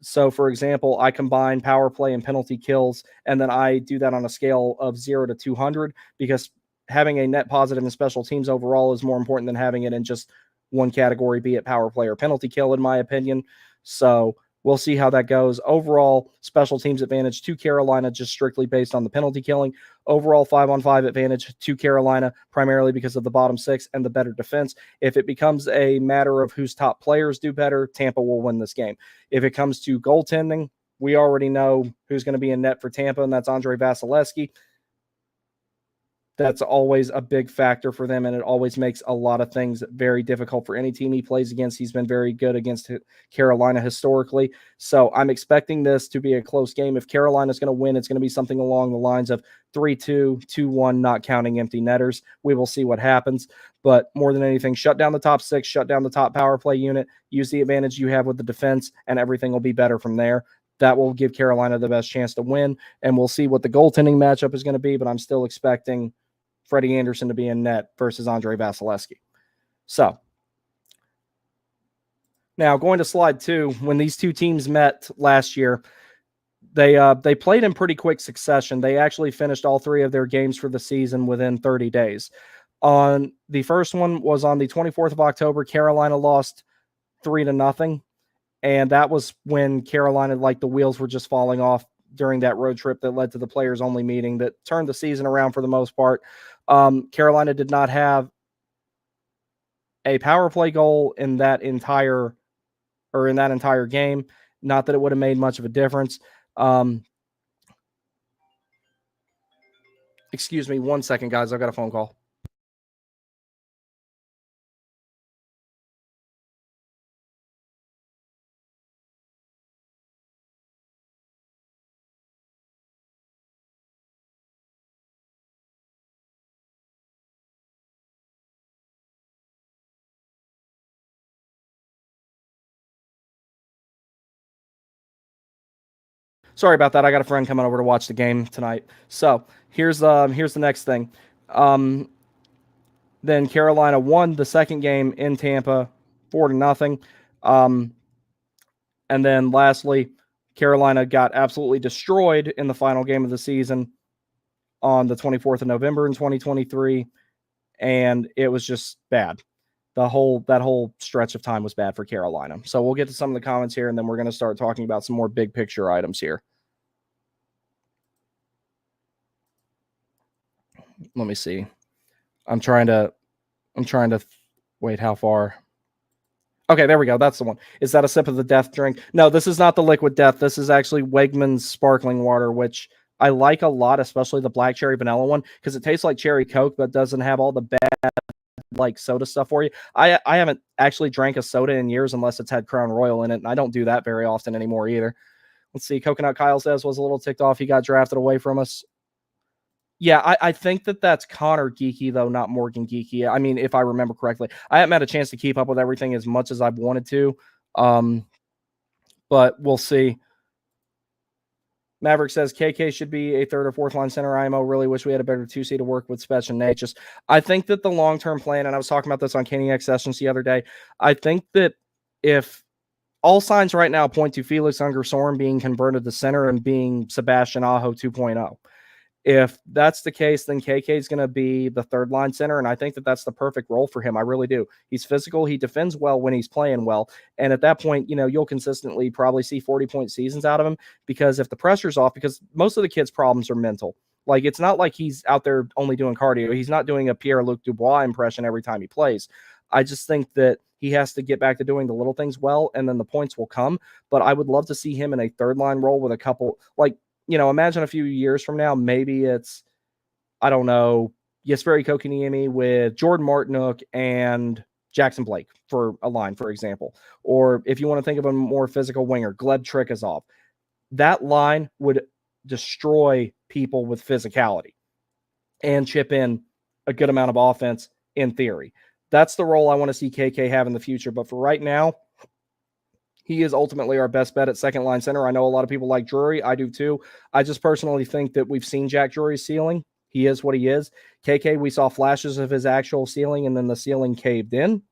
So, for example, I combine power play and penalty kills, and then I do that on a scale of 0 to 200, because having a net positive in special teams overall is more important than having it in just one category, be it power play or penalty kill, in my opinion. So we'll see how that goes. Overall, special teams advantage to Carolina, just strictly based on the penalty killing. Overall, 5-on-5 advantage to Carolina, primarily because of the bottom six and the better defense. If it becomes a matter of whose top players do better, Tampa will win this game. If it comes to goaltending, we already know who's going to be in net for Tampa, and that's Andrei Vasilevsky. That's always a big factor for them, and it always makes a lot of things very difficult for any team he plays against. He's been very good against Carolina historically, so I'm expecting this to be a close game. If Carolina's going to win, it's going to be something along the lines of 3-2, 2-1, not counting empty netters. We will see what happens, but more than anything, shut down the top six, shut down the top power play unit, use the advantage you have with the defense, and everything will be better from there. That will give Carolina the best chance to win, and we'll see what the goaltending matchup is going to be, but I'm still expecting Freddie Anderson to be in net versus Andrei Vasilevsky. So now going to slide 2, when these two teams met last year, They played in pretty quick succession. They actually finished all 3 of their games for the season within 30 days. On the first one was on the 24th of October. Carolina lost 3-0. And that was when Carolina, like the wheels were just falling off during that road trip that led to the players only meeting that turned the season around for the most part. Carolina did not have a power play goal in that entire game. Not that it would have made much of a difference. Excuse me 1 second, guys. I've got a phone call. Sorry about that. I got a friend coming over to watch the game tonight. So here's the next thing. Then Carolina won the second game in Tampa 4-0. And then lastly, Carolina got absolutely destroyed in the final game of the season on the 24th of November in 2023. And it was just bad. That whole stretch of time was bad for Carolina. So we'll get to some of the comments here, and then we're going to start talking about some more big picture items here. Let me see. I'm trying to wait, how far? Okay, there we go. That's the one. Is that a sip of the death drink? No, this is not the liquid death. This is actually Wegmans sparkling water, which I like a lot, especially the black cherry vanilla one, because it tastes like cherry Coke, but doesn't have all the bad like soda stuff for you. I haven't actually drank a soda in years unless it's had Crown Royal in it, and I don't do that very often anymore either. Let's see. Coconut Kyle says was a little ticked off. He got drafted away from us. Yeah, I think that's Connor Geeky, though, not Morgan Geeky. I mean, if I remember correctly. I haven't had a chance to keep up with everything as much as I've wanted to, but we'll see. Maverick says KK should be a third or fourth line center. IMO really wish we had a better 2C to work with Spetch and Nate. I think that the long-term plan, and I was talking about this on Kenny X Sessions the other day, I think that if all signs right now point to Felix Unger-Soren being converted to center and being Sebastian Aho 2.0. If that's the case, then KK is going to be the third line center, and I think that that's the perfect role for him. I really do. He's physical. He defends well when he's playing well, and at that point, you'll consistently probably see 40-point seasons out of him, because if the pressure's off, because most of the kids' problems are mental. Like, it's not like he's out there only doing cardio. He's not doing a Pierre-Luc Dubois impression every time he plays. I just think that he has to get back to doing the little things well, and then the points will come. But I would love to see him in a third line role with a couple, like, imagine a few years from now, maybe it's, I don't know, Jesperi Kotkaniemi with Jordan Martinook and Jackson Blake for a line, for example. Or if you want to think of a more physical winger, Gleb Trikazov. That line would destroy people with physicality and chip in a good amount of offense in theory. That's the role I want to see KK have in the future. But for right now, he is ultimately our best bet at second line center. I know a lot of people like Drury. I do too. I just personally think that we've seen Jack Drury's ceiling. He is what he is. KK, we saw flashes of his actual ceiling, and then the ceiling caved in.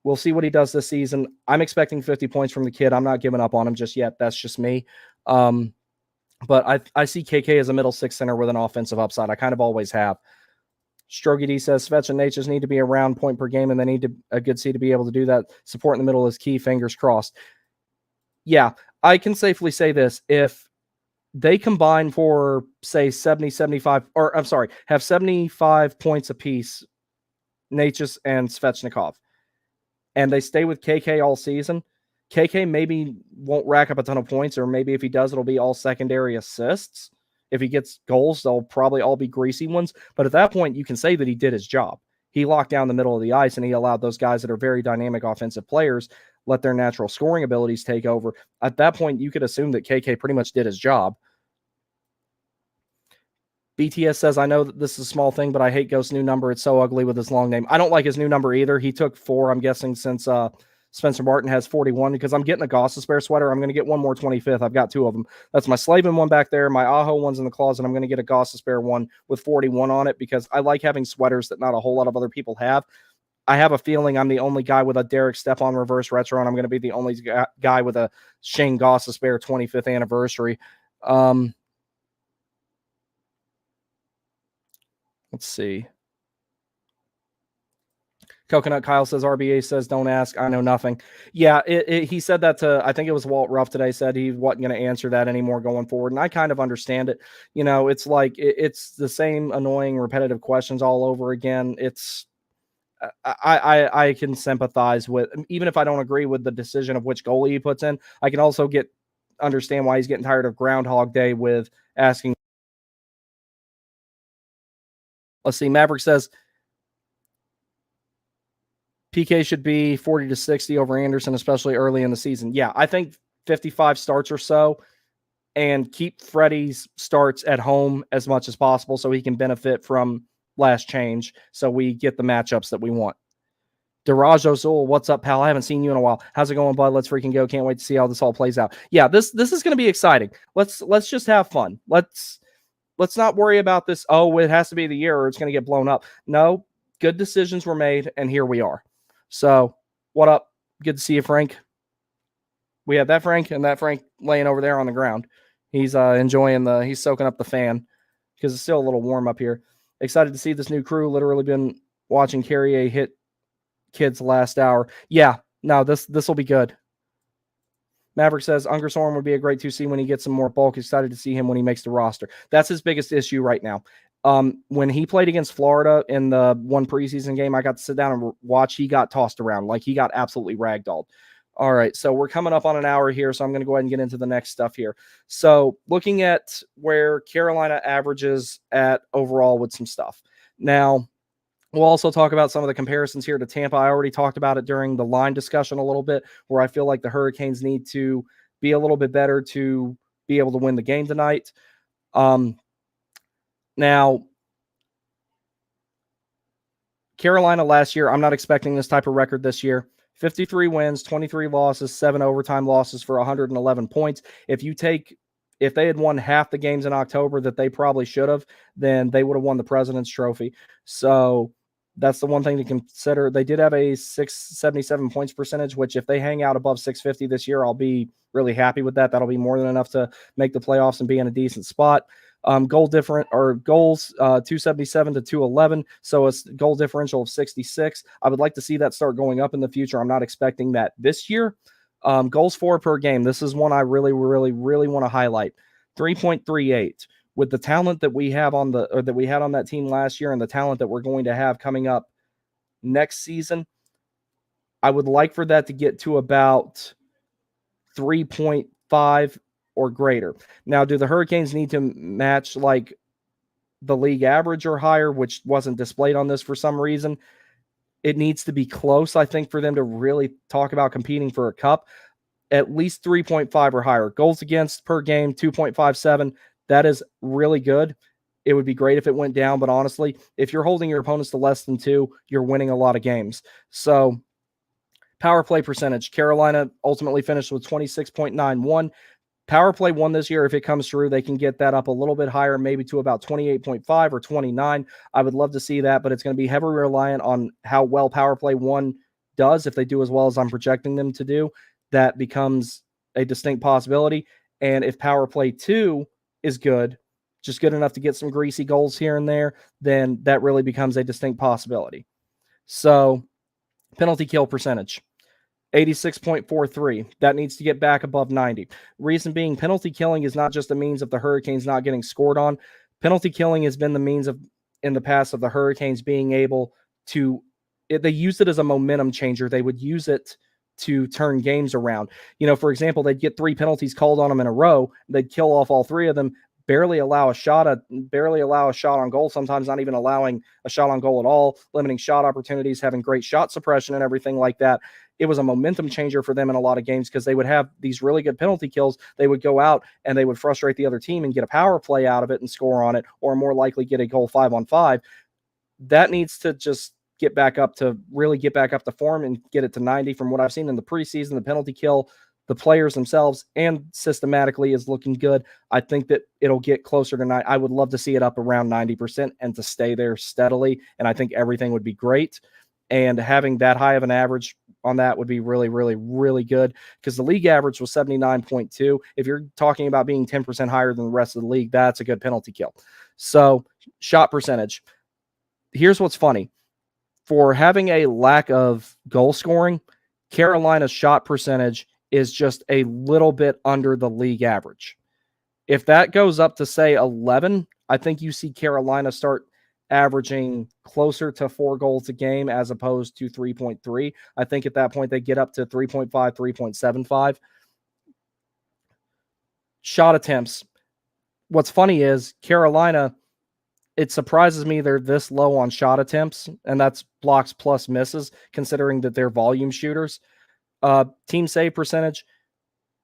We'll see what he does this season. I'm expecting 50 points from the kid. I'm not giving up on him just yet. That's just me. But I see KK as a middle six center with an offensive upside. I kind of always have. Strogy D says Svetch and Nate just need to be around point per game, and they need a good C to be able to do that. Support in the middle is key. Fingers crossed. Yeah, I can safely say this. If they combine for, say, 70, 75, or I'm sorry, have 75 points apiece, Natchez and Svechnikov, and they stay with KK all season, KK maybe won't rack up a ton of points, or maybe if he does, it'll be all secondary assists. If he gets goals, they'll probably all be greasy ones. But at that point, you can say that he did his job. He locked down the middle of the ice, and he allowed those guys that are very dynamic offensive players let their natural scoring abilities take over. At that point, you could assume that KK pretty much did his job. BTS says, I know that this is a small thing, but I hate Ghost's new number. It's so ugly with his long name. I don't like his new number either. He took 4, I'm guessing, since Spencer Martin has 41, because I'm getting a Gostisbehere sweater. I'm going to get one more 25th. I've got 2 of them. That's my Slavin one back there. My Aho one's in the closet. I'm going to get a Gostisbehere one with 41 on it, because I like having sweaters that not a whole lot of other people have. I have a feeling I'm the only guy with a Derek Stepan reverse retro, and I'm going to be the only guy with a Shane Goss spare 25th anniversary. Let's see. Coconut Kyle says, RBA says, don't ask. I know nothing. Yeah, he said that to, I think it was Walt Ruff today, said he wasn't going to answer that anymore going forward. And I kind of understand it. It's like, it's the same annoying, repetitive questions all over again. I can sympathize with, even if I don't agree with the decision of which goalie he puts in, I can also understand why he's getting tired of Groundhog Day with asking. Let's see. Maverick says, PK should be 40 to 60 over Anderson, especially early in the season. Yeah, I think 55 starts or so, and keep Freddie's starts at home as much as possible so he can benefit from last change so we get the matchups that we want. Daraj Ozul, what's up, pal? I haven't seen you in a while. How's it going, bud? Let's freaking go. Can't wait to see how this all plays out. Yeah, this is going to be exciting. Let's just have fun. Let's not worry about this, oh, it has to be the year or it's going to get blown up. No, good decisions were made, and here we are. So, what up? Good to see you, Frank. We have that Frank and that Frank laying over there on the ground. He's he's soaking up the fan because it's still a little warm up here. Excited to see this new crew. Literally been watching Carrier hit kids last hour. Yeah, no, this will be good. Maverick says Ungersorn would be a great 2C when he gets some more bulk. Excited to see him when he makes the roster. That's his biggest issue right now. When he played against Florida in the one preseason game, I got to sit down and watch. He got tossed around. Like, he got absolutely ragdolled. All right, so we're coming up on an hour here, so I'm going to go ahead and get into the next stuff here. So looking at where Carolina averages at overall with some stuff. Now, we'll also talk about some of the comparisons here to Tampa. I already talked about it during the line discussion a little bit, where I feel like the Hurricanes need to be a little bit better to be able to win the game tonight. Now, Carolina last year, I'm not expecting this type of record this year. 53 wins, 23 losses, 7 overtime losses for 111 points. If they had won half the games in October that they probably should have, then they would have won the President's Trophy. So that's the one thing to consider. They did have a 677 points percentage, which if they hang out above 650 this year, I'll be really happy with that. That'll be more than enough to make the playoffs and be in a decent spot. Goals 277 to 211. So it's goal differential of 66. I would like to see that start going up in the future. I'm not expecting that this year. Goals for per game. This is one I really, really, really want to highlight. 3.38. With the talent that we have that we had on that team last year and the talent that we're going to have coming up next season, I would like for that to get to about 3.5 or greater. Now, do the Hurricanes need to match like the league average or higher, which wasn't displayed on this for some reason? It needs to be close, I think, for them to really talk about competing for a cup. At least 3.5 or higher. Goals against per game, 2.57. That is really good. It would be great if it went down, but honestly, if you're holding your opponents to less than 2, you're winning a lot of games. So, power play percentage. Carolina ultimately finished with 26.91. Power play 1 this year, if it comes through, they can get that up a little bit higher, maybe to about 28.5 or 29. I would love to see that, but it's going to be heavily reliant on how well power play 1 does. If they do as well as I'm projecting them to do, that becomes a distinct possibility. And if power play 2 is good, just good enough to get some greasy goals here and there, then that really becomes a distinct possibility. So, penalty kill percentage. 86.43. That needs to get back above 90. Reason being, penalty killing is not just a means of the Hurricanes not getting scored on. Penalty killing has been the means of, in the past, of the Hurricanes being able to, they used it as a momentum changer. They would use it to turn games around. For example, they'd get 3 penalties called on them in a row. They'd kill off all 3 of them, barely allow a shot on goal, sometimes not even allowing a shot on goal at all, limiting shot opportunities, having great shot suppression and everything like that. It was a momentum changer for them in a lot of games because they would have these really good penalty kills. They would go out and they would frustrate the other team and get a power play out of it and score on it, or more likely get a goal 5-on-5. That needs to just get back up to form and get it to 90. From what I've seen in the preseason, the penalty kill, the players themselves, and systematically is looking good. I think that it'll get closer to 90. I would love to see it up around 90% and to stay there steadily, and I think everything would be great. and having that high of an average on that would be really, really, really good, because the league average was 79.2. If you're talking about being 10% higher than the rest of the league, that's a good penalty kill. So shot percentage. Here's what's funny. For having a lack of goal scoring, Carolina's shot percentage is just a little bit under the league average. If that goes up to, say, 11, I think you see Carolina start averaging closer to 4 goals a game as opposed to 3.3. I think at that point they get up to 3.5, 3.75. Shot attempts. What's funny is Carolina, it surprises me they're this low on shot attempts, and that's blocks plus misses, considering that they're volume shooters. Team save percentage,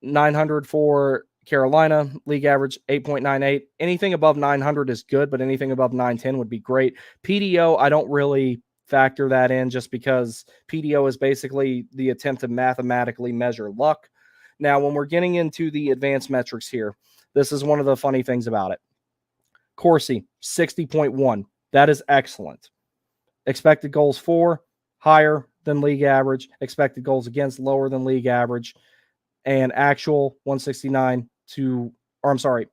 900 for Carolina. League average, 8.98. Anything above 900 is good, but anything above 910 would be great. PDO, I don't really factor that in, just because PDO is basically the attempt to mathematically measure luck. Now, when we're getting into the advanced metrics here, this is one of the funny things about it. Corsi, 60.1. That is excellent. Expected goals for, higher than league average. Expected goals against, lower than league average. And actual, 169 to, or I'm sorry,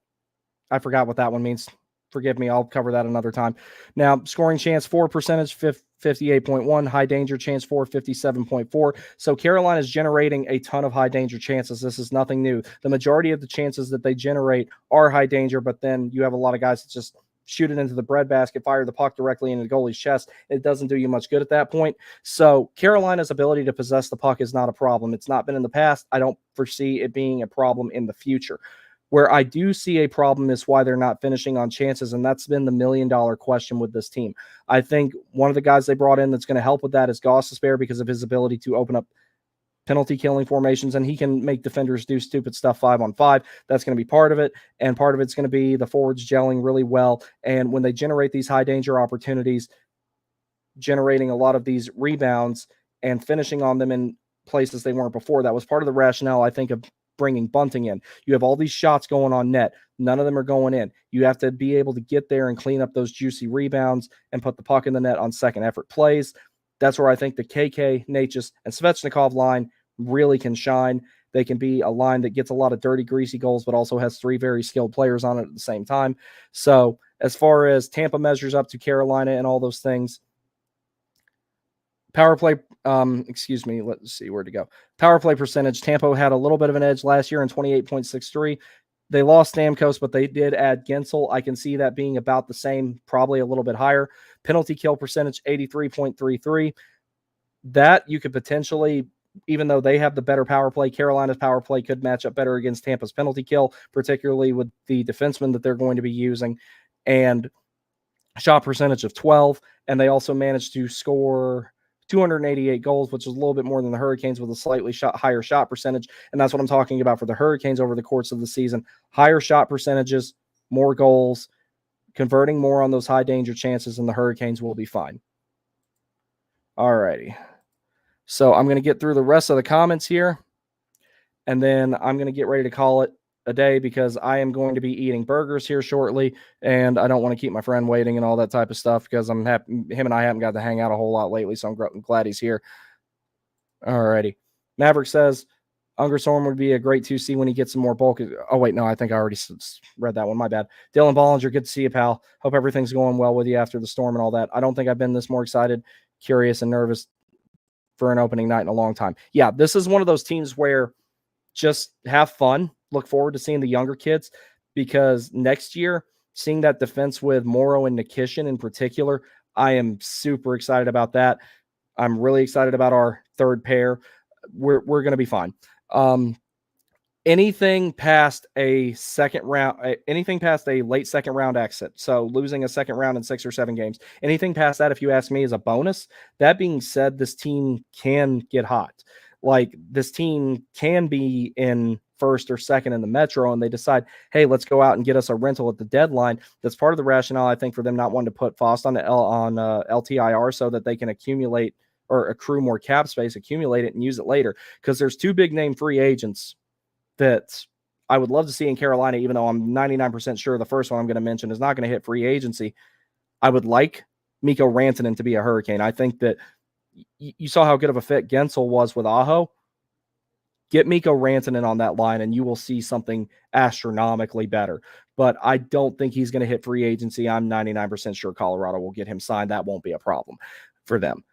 I forgot what that one means. Forgive me, I'll cover that another time. Now, scoring chance for percentage, 58.1. High danger chance for, 57.4. So Carolina is generating a ton of high danger chances. This is nothing new. The majority of the chances that they generate are high danger, but then you have a lot of guys that just shoot it into the breadbasket, fire the puck directly into the goalie's chest. It doesn't do you much good at that point. So Carolina's ability to possess the puck is not a problem. It's not been in the past. I don't foresee it being a problem in the future. Where I do see a problem is why they're not finishing on chances, and that's been the million-dollar question with this team. I think one of the guys they brought in that's going to help with that is Gostisbehere, because of his ability to open up penalty killing formations, and he can make defenders do stupid stuff 5-on-5. That's going to be part of it, and part of it's going to be the forwards gelling really well, and when they generate these high-danger opportunities, generating a lot of these rebounds and finishing on them in places they weren't before. That was part of the rationale, I think, of bringing Bunting in. You have all these shots going on net. None of them are going in. You have to be able to get there and clean up those juicy rebounds and put the puck in the net on second effort plays. That's where I think the KK, Natchez, and Svechnikov line really can shine. They can be a line that gets a lot of dirty, greasy goals, but also has 3 very skilled players on it at the same time. So as far as Tampa measures up to Carolina and all those things, power play, let's see where to go. Power play percentage, Tampa had a little bit of an edge last year in 28.63. They lost Stamkos, but they did add Gensel. I can see that being about the same, probably a little bit higher. Penalty kill percentage, 83.33. That you could potentially, even though they have the better power play, Carolina's power play could match up better against Tampa's penalty kill, particularly with the defensemen that they're going to be using. And shot percentage of 12. And they also managed to score 288 goals, which is a little bit more than the Hurricanes, with a slightly higher shot percentage. And that's what I'm talking about for the Hurricanes over the course of the season. Higher shot percentages, more goals, converting more on those high danger chances, and the Hurricanes will be fine. All righty. So I'm going to get through the rest of the comments here, and then I'm going to get ready to call it a day, because I am going to be eating burgers here shortly, and I don't want to keep my friend waiting and all that type of stuff, because I'm happy him and I haven't got to hang out a whole lot lately, so I'm glad he's here. All righty. Maverick says Unger Storm would be a great 2C when he gets some more bulk. Oh, wait, no, I think I already read that one. My bad. Dylan Bollinger, good to see you, pal. Hope everything's going well with you after the storm and all that. I don't think I've been this more excited, curious, and nervous for an opening night in a long time. Yeah, this is one of those teams where just have fun. Look forward to seeing the younger kids, because next year, seeing that defense with Morrow and Nikishin in particular, I am super excited about that. I'm really excited about our third pair. We're going to be fine. Anything past a second round, anything past a late second round exit, so losing a second round in 6 or 7 games, anything past that, if you ask me, is a bonus. That being said, this team can get hot. Like, this team can be in first or second in the Metro, and they decide, hey, let's go out and get us a rental at the deadline. That's part of the rationale, I think, for them not wanting to put Fost on LTIR, so that they can accumulate or accrue more cap space, accumulate it, and use it later. Because there's 2 big name free agents that I would love to see in Carolina, even though I'm 99% sure the first one I'm going to mention is not going to hit free agency. I would like Mikko Rantanen to be a Hurricane. I think that you saw how good of a fit Gensel was with Aho. Get Mikko Rantanen on that line, and you will see something astronomically better. But I don't think he's going to hit free agency. I'm 99% sure Colorado will get him signed. That won't be a problem for them.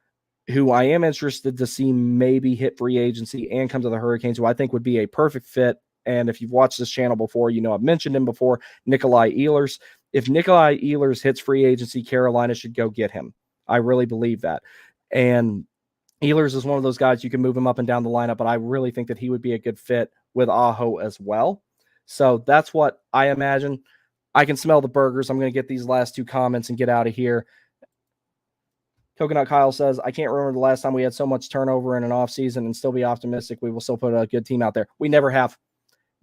Who I am interested to see maybe hit free agency and come to the Hurricanes, who I think would be a perfect fit. And if you've watched this channel before, you know I've mentioned him before, Nikolai Ehlers. If Nikolai Ehlers hits free agency, Carolina should go get him. I really believe that. And Ehlers is one of those guys you can move him up and down the lineup, but I really think that he would be a good fit with Aho as well. So that's what I imagine. I can smell the burgers. I'm going to get these last two comments and get out of here. Coconut Kyle says, I can't remember the last time we had so much turnover in an offseason and still be optimistic we will still put a good team out there. We never have.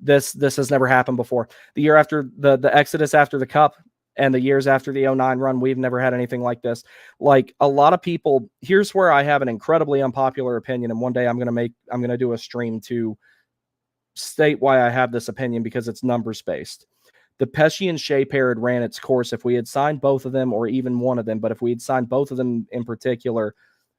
This has never happened before. The year after the exodus after the Cup and the years after the 09 run, we've never had anything like this. Like a lot of people, here's where I have an incredibly unpopular opinion, and one day I'm going to do a stream to state why I have this opinion, because it's numbers based. The Pesce and Shea pair had ran its course. If we had signed both of them, or even one of them, but if we had signed both of them in particular,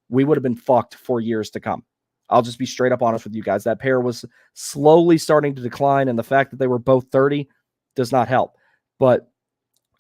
we would have been fucked for years to come. I'll just be straight up honest with you guys. That pair was slowly starting to decline, and the fact that they were both 30 does not help. But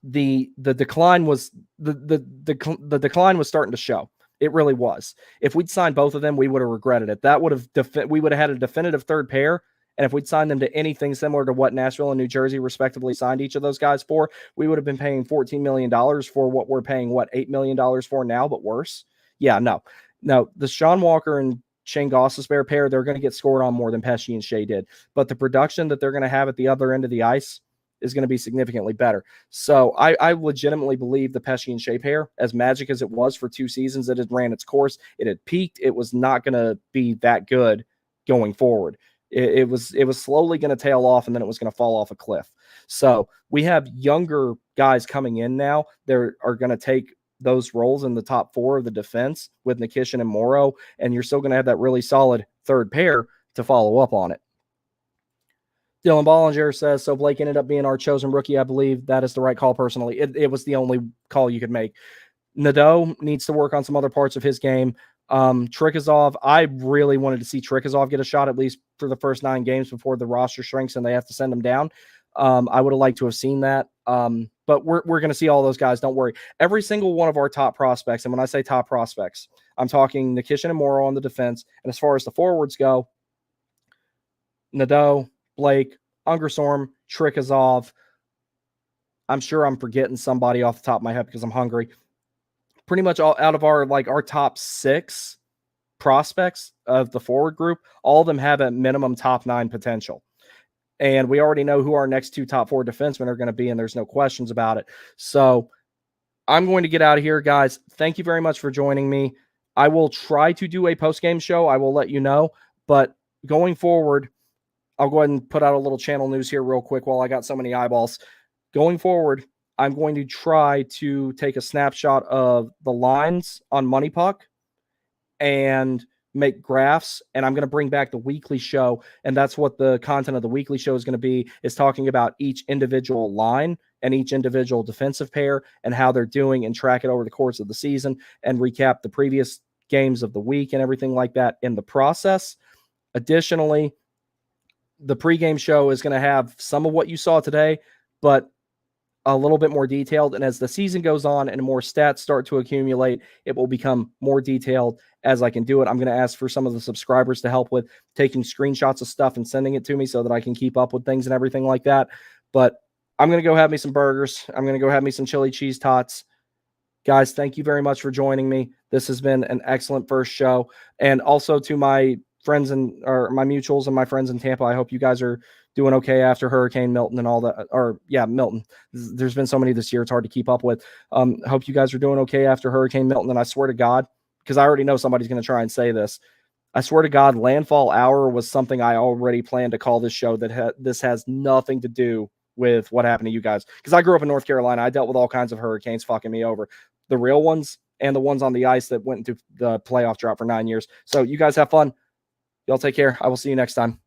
the decline was the decline was starting to show. It really was. If we'd signed both of them, we would have regretted it. That would have we would have had a definitive third pair. And if we'd signed them to anything similar to what Nashville and New Jersey respectively signed each of those guys for, we would have been paying $14 million for what we're paying, $8 million for now, but worse. Yeah, no. The Sean Walker and Shane Gostisbehere pair, they're going to get scored on more than Pesce and Shea did. But the production that they're going to have at the other end of the ice is going to be significantly better. So I legitimately believe the Pesce and Shea pair, as magic as it was for 2 seasons, it had ran its course. It had peaked. It was not going to be that good going forward. It was slowly going to tail off, and then it was going to fall off a cliff. So we have younger guys coming in now. They are going to take those roles in the top 4 of the defense with Nikishin and Morrow, and you're still going to have that really solid third pair to follow up on it. Dylan Bollinger says, so Blake ended up being our chosen rookie. I believe that is the right call personally. It was the only call you could make. Nadeau needs to work on some other parts of his game. Trikazov, I really wanted to see Trikazov get a shot at least for the first 9 games before the roster shrinks and they have to send him down. I would have liked to have seen that. But we're going to see all those guys. Don't worry. Every single one of our top prospects, and when I say top prospects, I'm talking Nikishin and Morrow on the defense. And as far as the forwards go, Nadeau, Blake, Ungersorm, Trikazov. I'm sure I'm forgetting somebody off the top of my head because I'm hungry. Pretty much all out of our top 6 prospects of the forward group, all of them have a minimum top 9 potential. And we already know who our next 2 top 4 defensemen are going to be, and there's no questions about it. So I'm going to get out of here, guys. Thank you very much for joining me. I will try to do a post-game show. I will let you know. But going forward, I'll go ahead and put out a little channel news here real quick while I got so many eyeballs. Going forward, I'm going to try to take a snapshot of the lines on Money Puck and make graphs, and I'm going to bring back the weekly show, and that's what the content of the weekly show is going to be, is talking about each individual line and each individual defensive pair and how they're doing, and track it over the course of the season and recap the previous games of the week and everything like that in the process. Additionally, the pregame show is going to have some of what you saw today, but a little bit more detailed. And as the season goes on and more stats start to accumulate, it will become more detailed as I can do it. I'm going to ask for some of the subscribers to help with taking screenshots of stuff and sending it to me so that I can keep up with things and everything like that. But I'm going to go have me some burgers. I'm going to go have me some chili cheese tots. Guys, thank you very much for joining me. This has been an excellent first show. And also to my friends or my mutuals and my friends in Tampa, I hope you guys are doing okay after Hurricane Milton and all that. Or yeah, Milton. There's been so many this year, it's hard to keep up with. Hope you guys are doing okay after Hurricane Milton. And I swear to God, because I already know somebody's going to try and say this, I swear to God, Landfall Hour was something I already planned to call this show. This has nothing to do with what happened to you guys. Because I grew up in North Carolina. I dealt with all kinds of hurricanes fucking me over. The real ones and the ones on the ice that went into the playoff drought for 9 years. So you guys have fun. Y'all take care. I will see you next time.